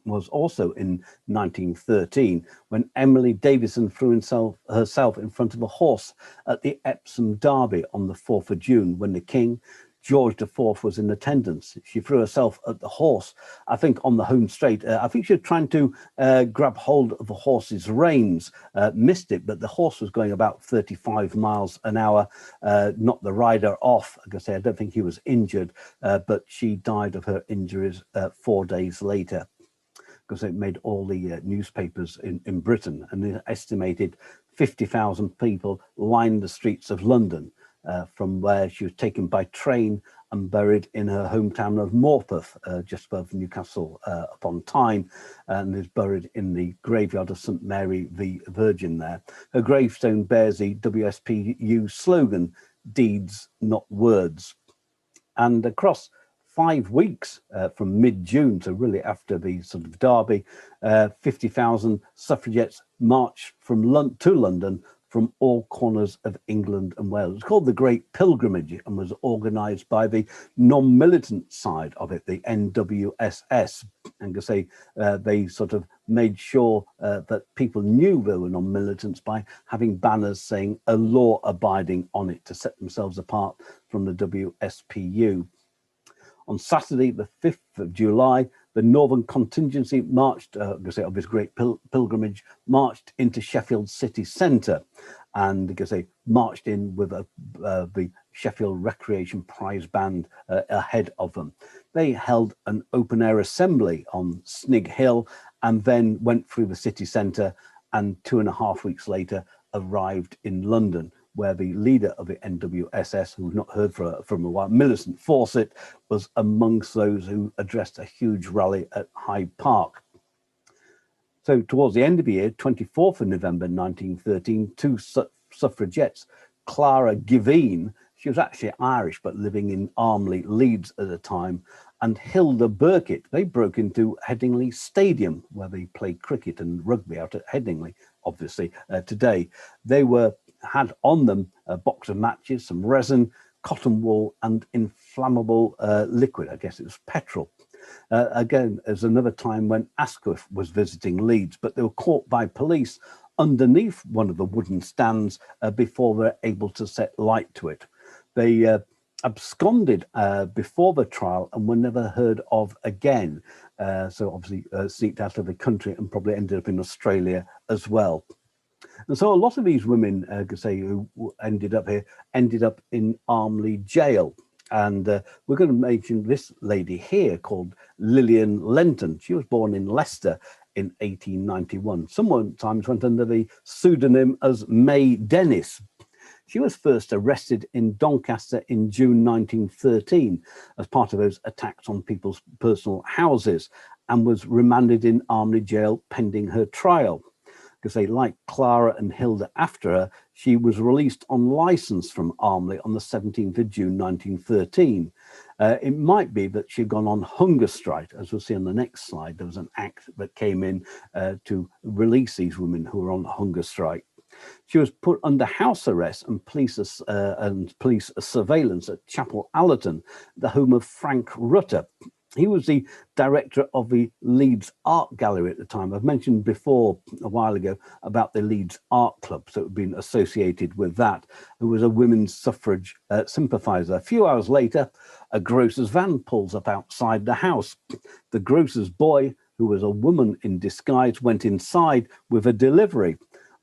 was also in 1913, when Emily Davison threw herself in front of a horse at the Epsom Derby on the 4th of June, when the King, George IV, was in attendance. She threw herself at the horse, I think on the home straight. I think she was trying to grab hold of the horse's reins, missed it, but the horse was going about 35 miles an hour, knocked the rider off. Like I say, I don't think he was injured, but she died of her injuries 4 days later, because it made all the newspapers in Britain, and an estimated 50,000 people lined the streets of London, from where she was taken by train and buried in her hometown of Morpeth, just above Newcastle upon Tyne, and is buried in the graveyard of St Mary the Virgin there. Her gravestone bears the WSPU slogan, "Deeds, not words." And across 5 weeks from mid-June to really after the sort of Derby, 50,000 suffragettes marched to London from all corners of England and Wales. It's called the Great Pilgrimage and was organised by the non-militant side of it, the NWSS. And they sort of made sure that people knew they were non-militants by having banners saying "a law abiding" on it to set themselves apart from the WSPU. On Saturday, the 5th of July, the Northern Contingency marched, of this Great Pilgrimage, marched into Sheffield city centre, and marched in with the Sheffield Recreation Prize Band ahead of them. They held an open-air assembly on Snig Hill and then went through the city centre, and 2.5 weeks later arrived in London, where the leader of the NWSS, who we've not heard from a while, Millicent Fawcett, was amongst those who addressed a huge rally at Hyde Park. So towards the end of the year, 24th of November 1913, two suffragettes, Clara Giveen, she was actually Irish but living in Armley, Leeds at the time, and Hilda Burkitt, they broke into Headingley Stadium, where they played cricket and rugby out at Headingley, obviously, today. They had on them a box of matches, some resin, cotton wool, and inflammable liquid. I guess it was petrol. Again, there's another time when Asquith was visiting Leeds, but they were caught by police underneath one of the wooden stands before they're able to set light to it. They absconded before the trial and were never heard of again. So obviously sneaked out of the country and probably ended up in Australia as well. And so a lot of these women, who ended up here, ended up in Armley jail. And we're going to mention this lady here called Lillian Lenten. She was born in Leicester in 1891. Sometimes went under the pseudonym as May Dennis. She was first arrested in Doncaster in June 1913 as part of those attacks on people's personal houses, and was remanded in Armley jail pending her trial. Because like Clara and Hilda after her, she was released on licence from Armley on the 17th of June 1913. It might be that she'd gone on hunger strike. As we'll see on the next slide, there was an act that came in to release these women who were on hunger strike. She was put under house arrest and police surveillance at Chapel Allerton, the home of Frank Rutter. He was the director of the Leeds Art Gallery at the time. I've mentioned before a while ago about the Leeds Art Club, so it had been associated with that. Who was a women's suffrage sympathiser. A few hours later, a grocer's van pulls up outside the house. The grocer's boy, who was a woman in disguise, went inside with a delivery.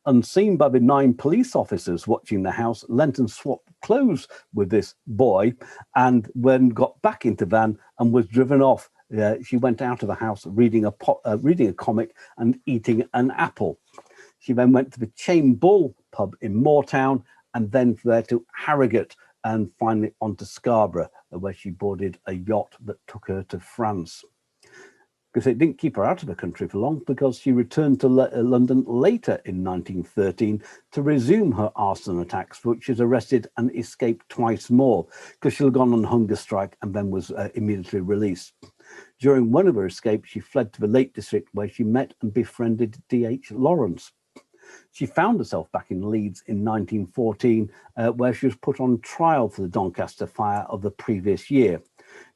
Unseen by the 9 police officers watching the house, Lenten swapped clothes with this boy and then got back into van and was driven off. She went out of the house reading a comic and eating an apple. She then went to the Chain Bull pub in Moortown and then there to Harrogate and finally on to Scarborough, where she boarded a yacht that took her to France. Because it didn't keep her out of the country for long, because she returned to London later in 1913 to resume her arson attacks, for which she was arrested and escaped twice more, because she had gone on hunger strike and then was immediately released. During one of her escapes, she fled to the Lake District, where she met and befriended D.H. Lawrence. She found herself back in Leeds in 1914, where she was put on trial for the Doncaster fire of the previous year.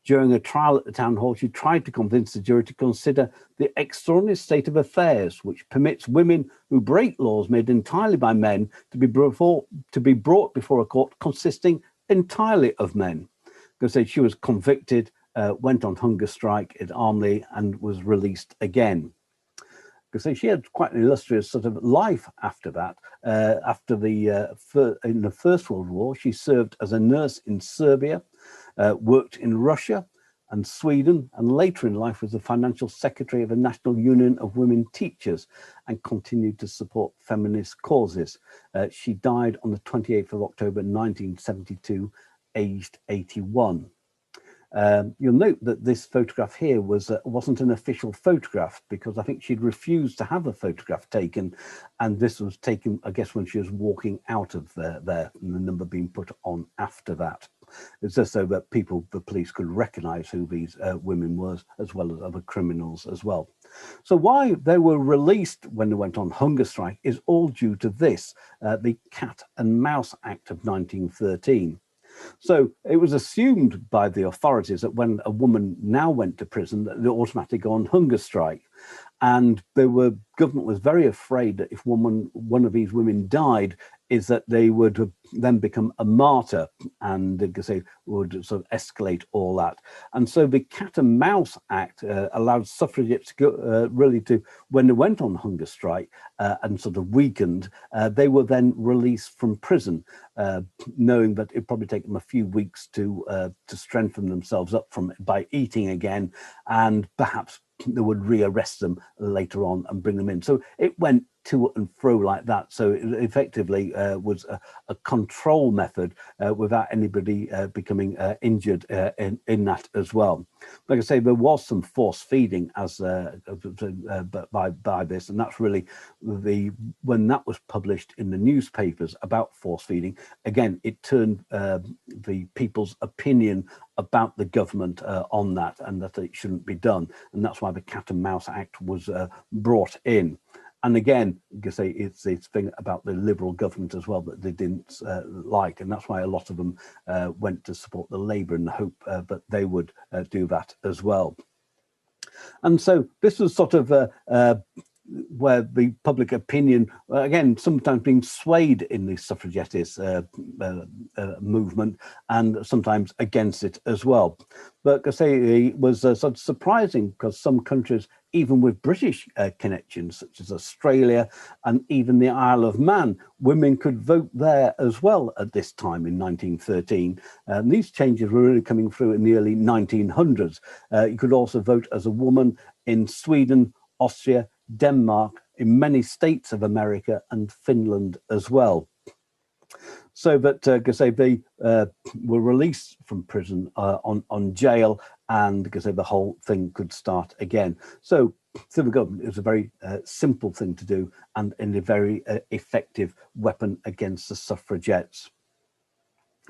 During a trial at the town hall, she tried to convince the jury to consider the extraordinary state of affairs, which permits women who break laws made entirely by men to be brought before a court consisting entirely of men. Because she was convicted, went on hunger strike at Armley and was released again. Because she had quite an illustrious sort of life after that. In the First World War, she served as a nurse in Serbia, worked in Russia and Sweden, and later in life was the financial secretary of the National Union of Women Teachers and continued to support feminist causes. She died on the 28th of October 1972, aged 81. You'll note that this photograph here wasn't an official photograph, because I think she'd refused to have a photograph taken, and this was taken, I guess, when she was walking out of there, and the number being put on after that. It's just so that the police could recognise who these women were, as well as other criminals as well. So why they were released when they went on hunger strike is all due to this, the Cat and Mouse Act of 1913. So it was assumed by the authorities that when a woman now went to prison, that they automatically go on hunger strike. And government was very afraid that if one of these women died, is that they would then become a martyr, and they would sort of escalate all that. And so the Cat and Mouse Act allowed suffragettes to go, really to, when they went on hunger strike and sort of weakened, they were then released from prison, knowing that it'd probably take them a few weeks to strengthen themselves up by eating again, and perhaps they would rearrest them later on and bring them in. So it went to and fro like that. So it effectively was a control method without anybody becoming injured in that as well. Like I say, there was some force feeding as by this, and that's really when that was published in the newspapers about force feeding. Again, it turned the people's opinion about the government on that, and that it shouldn't be done, and that's why the Cat and Mouse Act was brought in. And again, you can say it's this thing about the Liberal government as well that they didn't like, and that's why a lot of them went to support the Labour in the hope that they would do that as well. And so this was sort of where the public opinion, again, sometimes being swayed in the suffragettes movement, and sometimes against it as well. But I say it was sort of surprising, because some countries, even with British connections, such as Australia and even the Isle of Man, women could vote there as well at this time in 1913. And these changes were really coming through in the early 1900s. You could also vote as a woman in Sweden, Austria, Denmark, in many states of America, and Finland as well. So that they were released from prison on jail, and the whole thing could start again. So civil government is a very simple thing to do, and a very effective weapon against the suffragettes.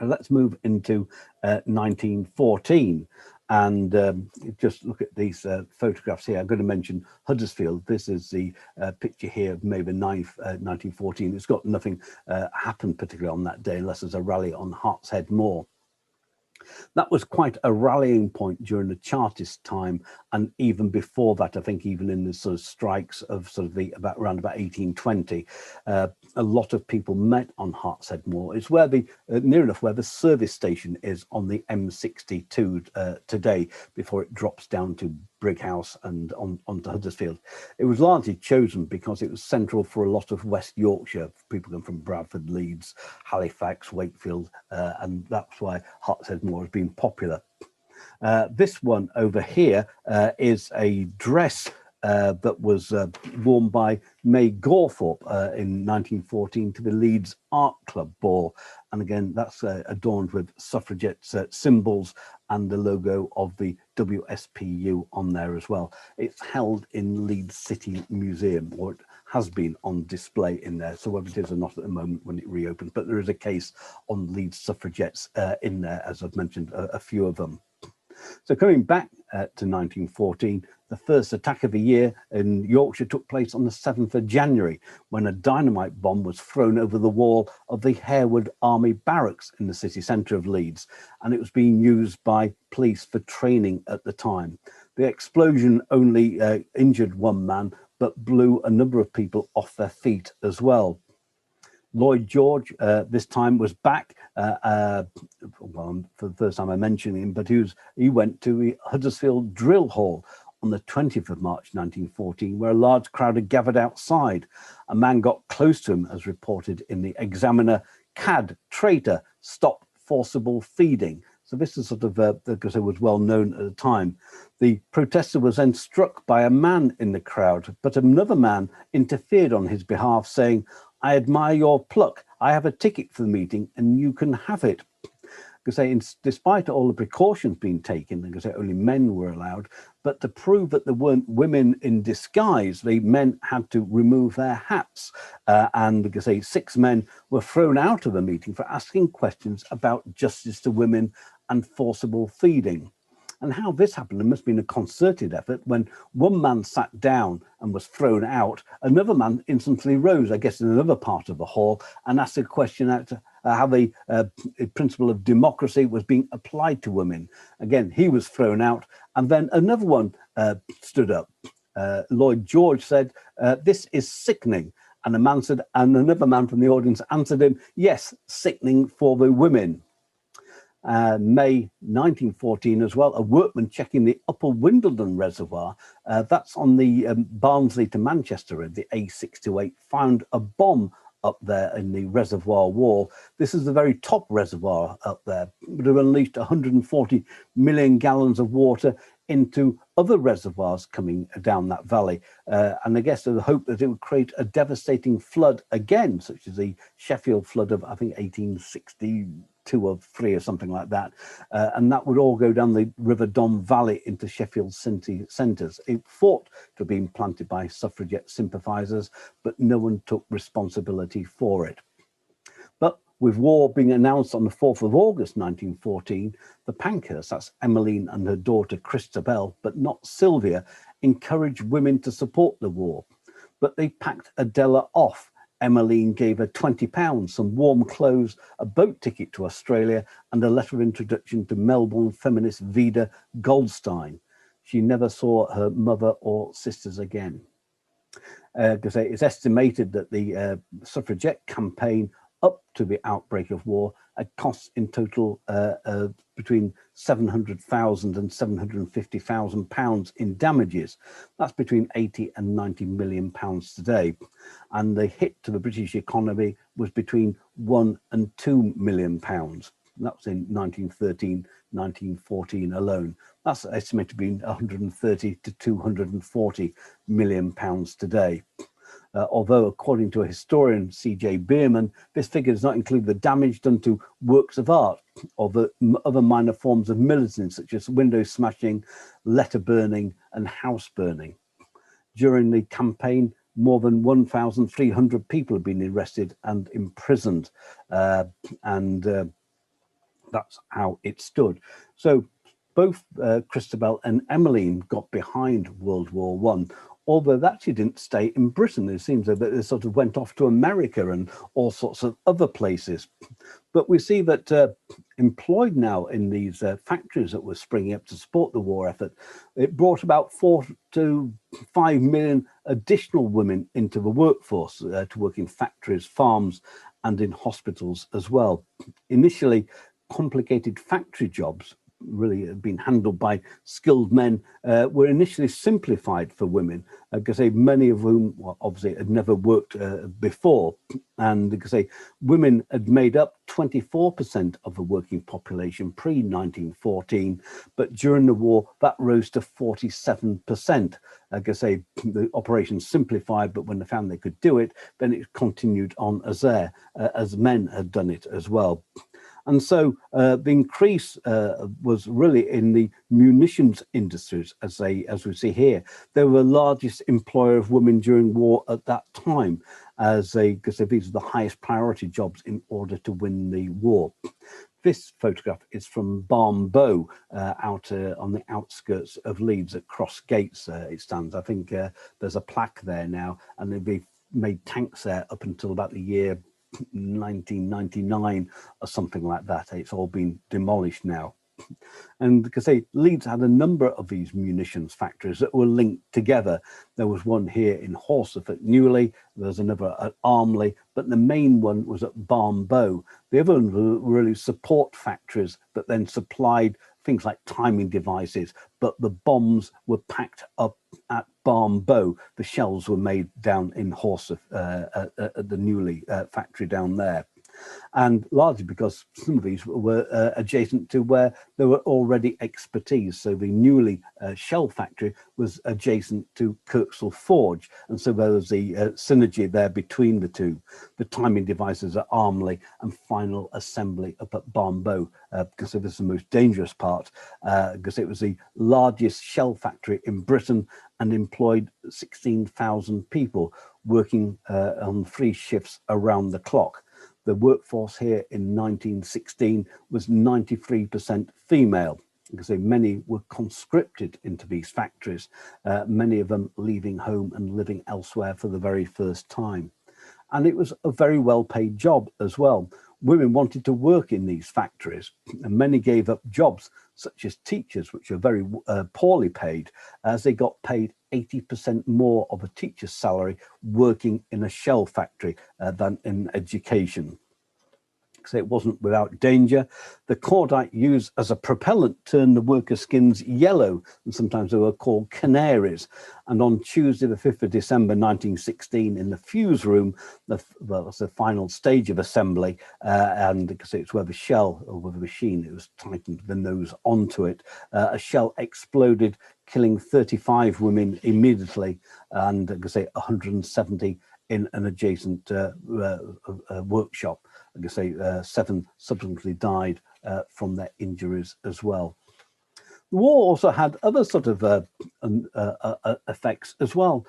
Let's move into 1914 and just look at these photographs here. I'm going to mention Huddersfield. This is the picture here of May the 9th, 1914. It's got nothing happened particularly on that day unless there's a rally on Hartshead Moor. That was quite a rallying point during the Chartist time, and even before that, I think even in the sort of strikes of sort of around about 1820, a lot of people met on Hartshead Moor. It's where the near enough where the service station is on the M62 today, before it drops down to Brighouse and onto Huddersfield. It was largely chosen because it was central for a lot of West Yorkshire. People come from Bradford, Leeds, Halifax, Wakefield, and that's why Hartshead Moor has been popular. This one over here is a dress that was worn by May Gawthorpe in 1914 to the Leeds Art Club ball. And again, that's adorned with suffragettes symbols and the logo of the WSPU on there as well. It's held in Leeds City Museum, or it has been on display in there. So whether it is or not at the moment when it reopens, but there is a case on Leeds suffragettes in there, as I've mentioned, a few of them. So coming back to 1914, the first attack of the year in Yorkshire took place on the 7th of January, when a dynamite bomb was thrown over the wall of the Harewood Army Barracks in the city centre of Leeds, and it was being used by police for training at the time. The explosion only injured one man, but blew a number of people off their feet as well. Lloyd George, this time, was back well, for the first time I mentioned him, but he went to the Huddersfield Drill Hall on the 20th of March 1914, where a large crowd had gathered outside. A man got close to him, as reported in the Examiner. "Cad, traitor, stop forcible feeding." So this is sort of, because it was well known at the time. The protester was then struck by a man in the crowd, but another man interfered on his behalf, saying, "I admire your pluck. I have a ticket for the meeting and you can have it." Because despite all the precautions being taken, because only men were allowed, but to prove that there weren't women in disguise, the men had to remove their hats. And because 6 men were thrown out of the meeting for asking questions about justice to women and forcible feeding. And how this happened, there must have been a concerted effort. When one man sat down and was thrown out, another man instantly rose, I guess in another part of the hall, and asked a question as to how the principle of democracy was being applied to women. Again, he was thrown out, and then another one stood up. Lloyd George said, "This is sickening." And another man from the audience answered him, "Yes, sickening for the women." May 1914 as well, a workman checking the Upper Windledon Reservoir, that's on the Barnsley to Manchester, the A628, found a bomb up there in the reservoir wall. This is the very top reservoir up there. It would have unleashed 140 million gallons of water into other reservoirs coming down that valley. And I guess the hope that it would create a devastating flood again, such as the Sheffield flood of, I think, 1862 or 3 or something like that. And that would all go down the River Don Valley into Sheffield centres. It thought to have been planted by suffragette sympathisers, but no one took responsibility for it. But with war being announced on the 4th of August 1914, the Pankhursts, that's Emeline and her daughter Christabel, but not Sylvia, encouraged women to support the war. But they packed Adela off. Emmeline gave her £20, some warm clothes, a boat ticket to Australia, and a letter of introduction to Melbourne feminist Vida Goldstein. She never saw her mother or sisters again. Because it's estimated that the suffragette campaign up to the outbreak of war had cost in total between £700,000 and £750,000 in damages. That's between 80 and 90 million pounds today. And the hit to the British economy was between 1 and 2 million pounds. That was in 1913, 1914 alone. That's estimated to be 130 to 240 million pounds today. Although, according to a historian, C.J. Bierman, this figure does not include the damage done to works of art or the other minor forms of militancy, such as window smashing, letter burning, and house burning. During the campaign, more than 1,300 people have been arrested and imprisoned. that's how it stood. So both Christabel and Emmeline got behind World War One, although they actually didn't stay in Britain. It seems that they sort of went off to America and all sorts of other places. But we see that employed now in these factories that were springing up to support the war effort, it brought about 4 to 5 million additional women into the workforce to work in factories, farms, and in hospitals as well. Initially, complicated factory jobs really had been handled by skilled men were initially simplified for women, because many of whom obviously had never worked before, and because women had made up 24% of the working population pre-1914, but during the war that rose to 47%. The operation simplified, but when they found they could do it, then it continued on as men had done it as well. And so the increase was really in the munitions industries, as we see here. They were the largest employer of women during war at that time, because these are the highest priority jobs in order to win the war. This photograph is from Barnbow, out on the outskirts of Leeds at Cross Gates. It stands. I think there's a plaque there now, and they've made tanks there up until about the year 1999 or something like that. It's all been demolished now. And because Leeds had a number of these munitions factories that were linked together. There was one here in Horsforth at Newley, there's another at Armley, but the main one was at Barnbow. The other ones were really support factories that then supplied things like timing devices, but the bombs were packed up at Barnbow. The shells were made down in Horsforth at the Newley factory down there. And largely because some of these were adjacent to where there were already expertise. So the Newley shell factory was adjacent to Kirksall Forge. And so there was the synergy there between the two. The timing devices at Armley and final assembly up at Barnbow, because this is the most dangerous part, because it was the largest shell factory in Britain and employed 16,000 people working on 3 shifts around the clock. The workforce here in 1916 was 93% female, because many were conscripted into these factories, many of them leaving home and living elsewhere for the very first time. And it was a very well-paid job as well. Women wanted to work in these factories, and many gave up jobs such as teachers, which are very poorly paid, as they got paid 80% more of a teacher's salary working in a shell factory than in education. So it wasn't without danger. The cordite used as a propellant turned the workers' skins yellow, and sometimes they were called canaries. And on Tuesday, the 5th of December 1916, in the fuse room, that was the final stage of assembly, and because it's where the shell, or with the machine, it was tightened the nose onto it, a shell exploded, killing 35 women immediately, and 170 in an adjacent workshop. 7 subsequently died from their injuries as well. The war also had other sort of effects as well.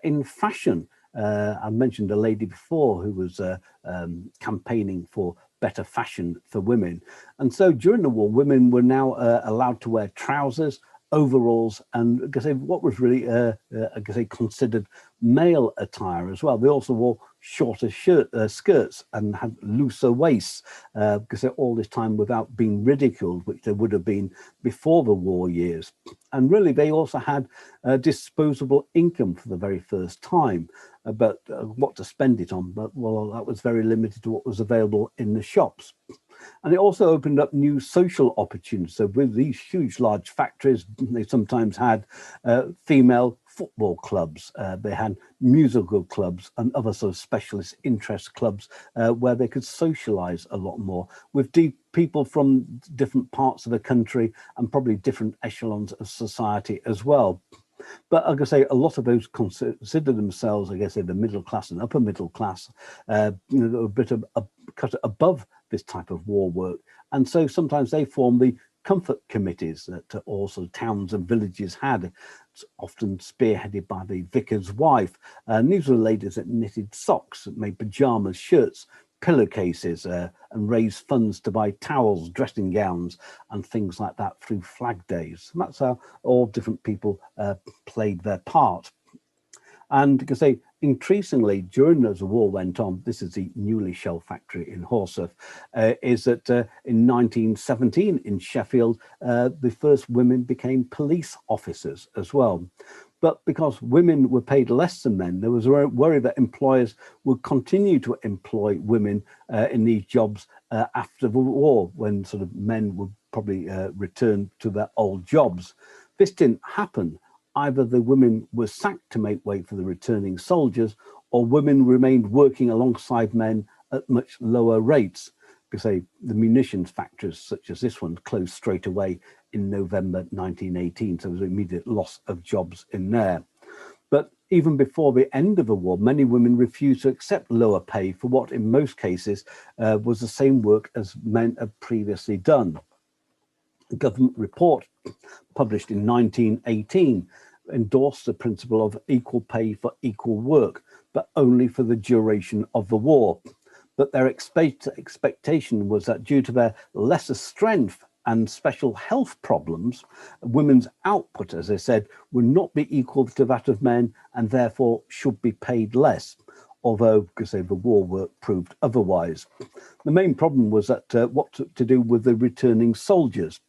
In fashion, I mentioned a lady before who was campaigning for better fashion for women. And so during the war, women were now allowed to wear trousers, overalls, and what was really considered male attire as well. They also wore shorter skirts and had looser waists, because all this time without being ridiculed, which they would have been before the war years. And really they also had disposable income for the very first time, but what to spend it on, but well, that was very limited to what was available in the shops. And it also opened up new social opportunities. So with these huge, large factories, they sometimes had female football clubs, they had musical clubs and other sort of specialist interest clubs where they could socialize a lot more with people from different parts of the country and probably different echelons of society as well. But a lot of those consider themselves, the middle class and upper middle class, a bit of cut above this type of war work. And so sometimes they form the comfort committees that also towns and villages had, often spearheaded by the vicar's wife. And these were ladies that knitted socks, that made pajamas, shirts, pillowcases and raise funds to buy towels, dressing gowns and things like that through Flag Days. And that's how all different people played their part. And because they increasingly, during as the war went on, this is the Newley Shell factory in Horsforth, is that in 1917 in Sheffield, the first women became police officers as well. But because women were paid less than men, there was a worry that employers would continue to employ women in these jobs after the war, when sort of men would probably return to their old jobs. This didn't happen. Either the women were sacked to make way for the returning soldiers, or women remained working alongside men at much lower rates, because the munitions factories such as this one closed straight away in November 1918. So there was an immediate loss of jobs in there. But even before the end of the war, many women refused to accept lower pay for what in most cases was the same work as men had previously done. A government report published in 1918 endorsed the principle of equal pay for equal work, but only for the duration of the war. But their expectation was that due to their lesser strength and special health problems, women's output, as I said, would not be equal to that of men and therefore should be paid less, although, because the war work proved otherwise. The main problem was that what to do with the returning soldiers,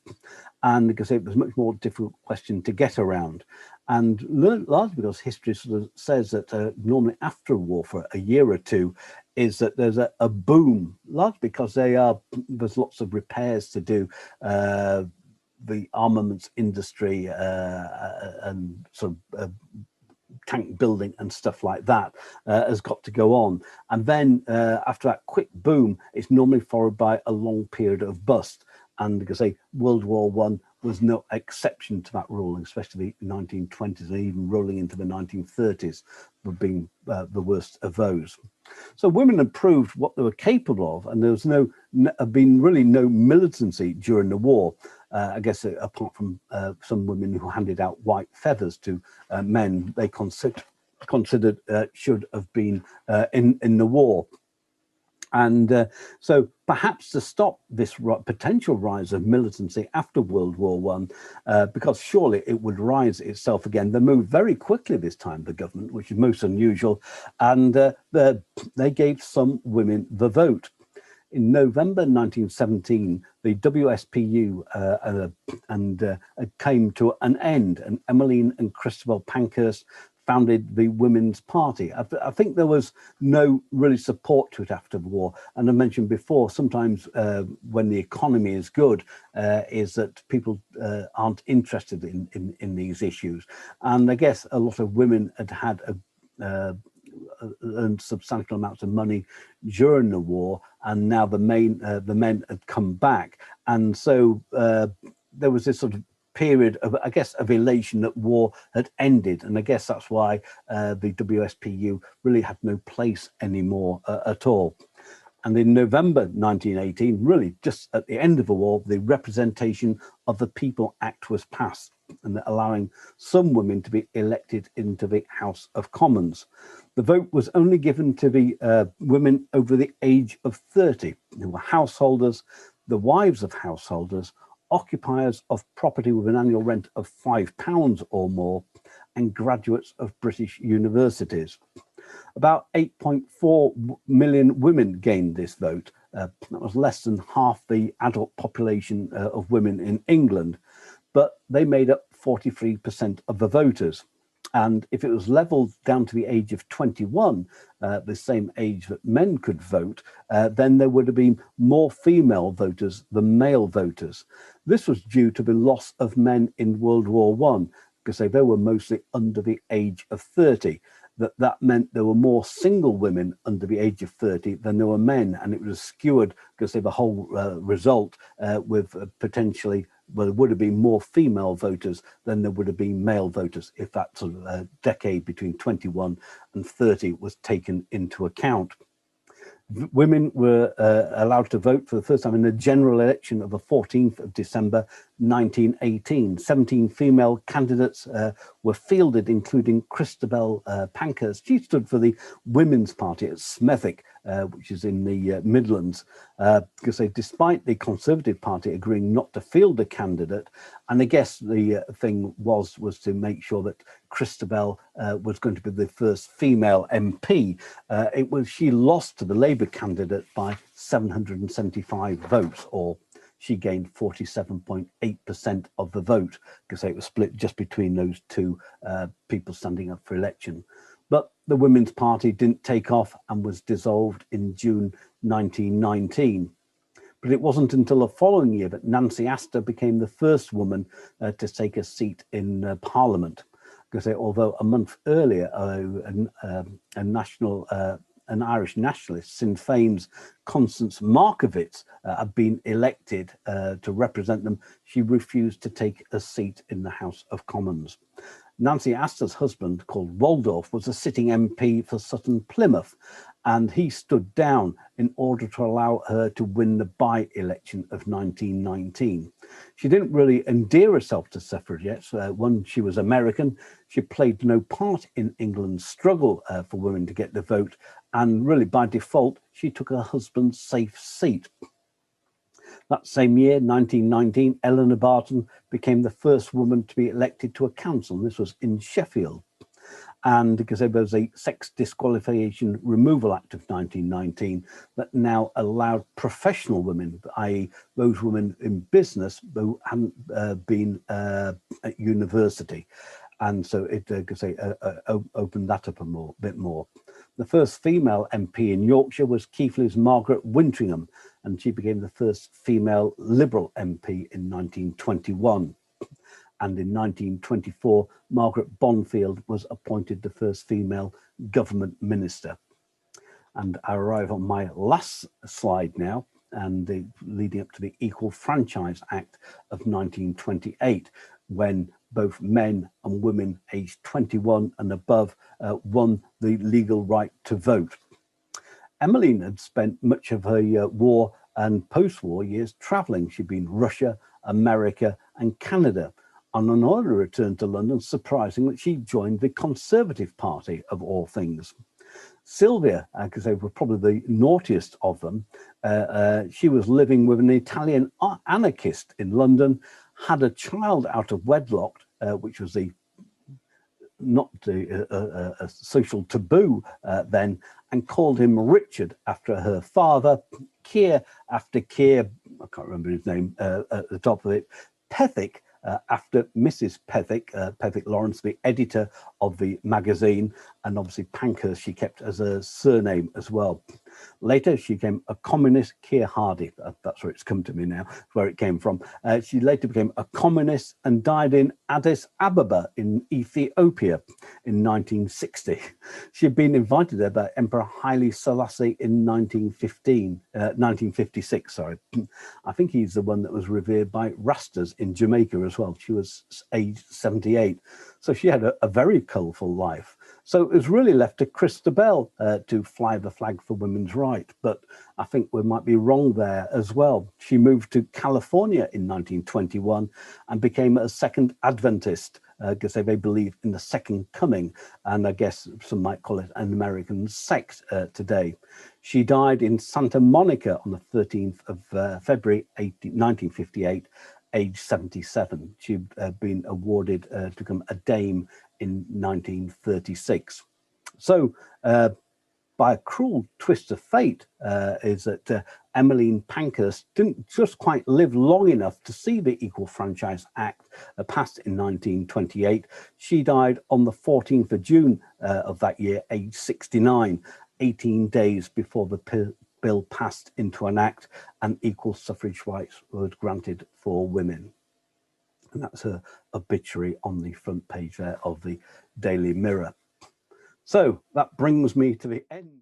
and because it was a much more difficult question to get around. And largely because history sort of says that normally after a war for a year or two is that there's a boom, largely because there's lots of repairs to do. The armaments industry and sort of tank building and stuff like that has got to go on. And then after that quick boom, it's normally followed by a long period of bust. And because World War I was no exception to that rule, especially the 1920s and even rolling into the 1930s were being the worst of those. So women had proved what they were capable of, and there was been really no militancy during the war. I guess apart from some women who handed out white feathers to men they considered should have been in the war. And so perhaps to stop this potential rise of militancy after World War I, because surely it would rise itself again. They moved very quickly this time, the government, which is most unusual, and they gave some women the vote. In November 1917, the WSPU came to an end, and Emmaline and Christabel Pankhurst founded the Women's Party. I think there was no really support to it after the war. And I mentioned before, sometimes when the economy is good, is that people aren't interested in these issues. And I guess a lot of women had earned substantial amounts of money during the war, and now the men had come back. And so there was this sort of period of, I guess, of elation that war had ended, and I guess that's why the WSPU really had no place anymore at all. And in November 1918, really just at the end of the war, the Representation of the People Act was passed, and allowing some women to be elected into the House of Commons. The vote was only given to the women over the age of 30, who were householders, the wives of householders, occupiers of property with an annual rent of £5 or more, and graduates of British universities. About 8.4 million women gained this vote. That was less than half the adult population of women in England, but they made up 43% of the voters. And if it was levelled down to the age of 21, the same age that men could vote, then there would have been more female voters than male voters. This was due to the loss of men in World War I, because they were mostly under the age of 30. That meant there were more single women under the age of 30 than there were men, and it was skewed because the whole result with potentially, well, there would have been more female voters than there would have been male voters if that sort of decade between 21 and 30 was taken into account. Women were allowed to vote for the first time in the general election of the 14th of December 1918. 17 female candidates were fielded, including Christabel Pankhurst. She stood for the Women's Party at Pethick, which is in the Midlands, because despite the Conservative Party agreeing not to field a candidate, and I guess the thing was to make sure that Christabel was going to be the first female MP. She lost to the Labour candidate by 775 votes, or she gained 47.8% of the vote, because it was split just between those two people standing up for election. But the Women's Party didn't take off and was dissolved in June 1919. But it wasn't until the following year that Nancy Astor became the first woman to take a seat in Parliament. Because although a month earlier, an Irish nationalist, Sinn Féin's Constance Markievicz, had been elected to represent them, she refused to take a seat in the House of Commons. Nancy Astor's husband, called Waldorf, was a sitting MP for Sutton Plymouth, and he stood down in order to allow her to win the by-election of 1919. She didn't really endear herself to suffragettes. When she was American, she played no part in England's struggle for women to get the vote, and really by default, she took her husband's safe seat. That same year, 1919, Eleanor Barton became the first woman to be elected to a council, and this was in Sheffield. And because there was a Sex Disqualification Removal Act of 1919 that now allowed professional women, i.e. those women in business who hadn't been at university. And so it opened that up a bit more. The first female MP in Yorkshire was Keighley's Margaret Winteringham, and she became the first female Liberal MP in 1921. And in 1924, Margaret Bonfield was appointed the first female government minister. And I arrive on my last slide now, and leading up to the Equal Franchise Act of 1928, when both men and women aged 21 and above won the legal right to vote. Emeline had spent much of her war and post-war years travelling. She'd been Russia, America, and Canada. And on her return to London, surprisingly, she joined the Conservative Party, of all things. Sylvia, because they were probably the naughtiest of them, she was living with an Italian anarchist in London, had a child out of wedlock, which was not a social taboo then, and called him Richard after her father, Keir after Keir, I can't remember his name at the top of it, Pethick, after Mrs. Pethick, Pethick Lawrence, the editor of the magazine, and obviously Pankhurst she kept as a surname as well. Later, she became a communist, Keir Hardie, that's where it's come to me now, where it came from. She later became a communist and died in Addis Ababa in Ethiopia in 1960. She had been invited there by Emperor Haile Selassie in 1956, sorry. I think he's the one that was revered by Rastas in Jamaica as well. She was aged 78. So she had a very colourful life. So it was really left to Christabel to fly the flag for women's rights. But I think we might be wrong there as well. She moved to California in 1921 and became a Second Adventist because they believe in the second coming. And I guess some might call it an American sect today. She died in Santa Monica on the 13th of February 1958. Age 77. She'd been awarded to become a dame in 1936. So by a cruel twist of fate is that Emmaline Pankhurst didn't just quite live long enough to see the Equal Franchise Act passed in 1928. She died on the 14th of June of that year, age 69, 18 days before the bill passed into an act and equal suffrage rights were granted for women. And that's her obituary on the front page there of the Daily Mirror. So that brings me to the end.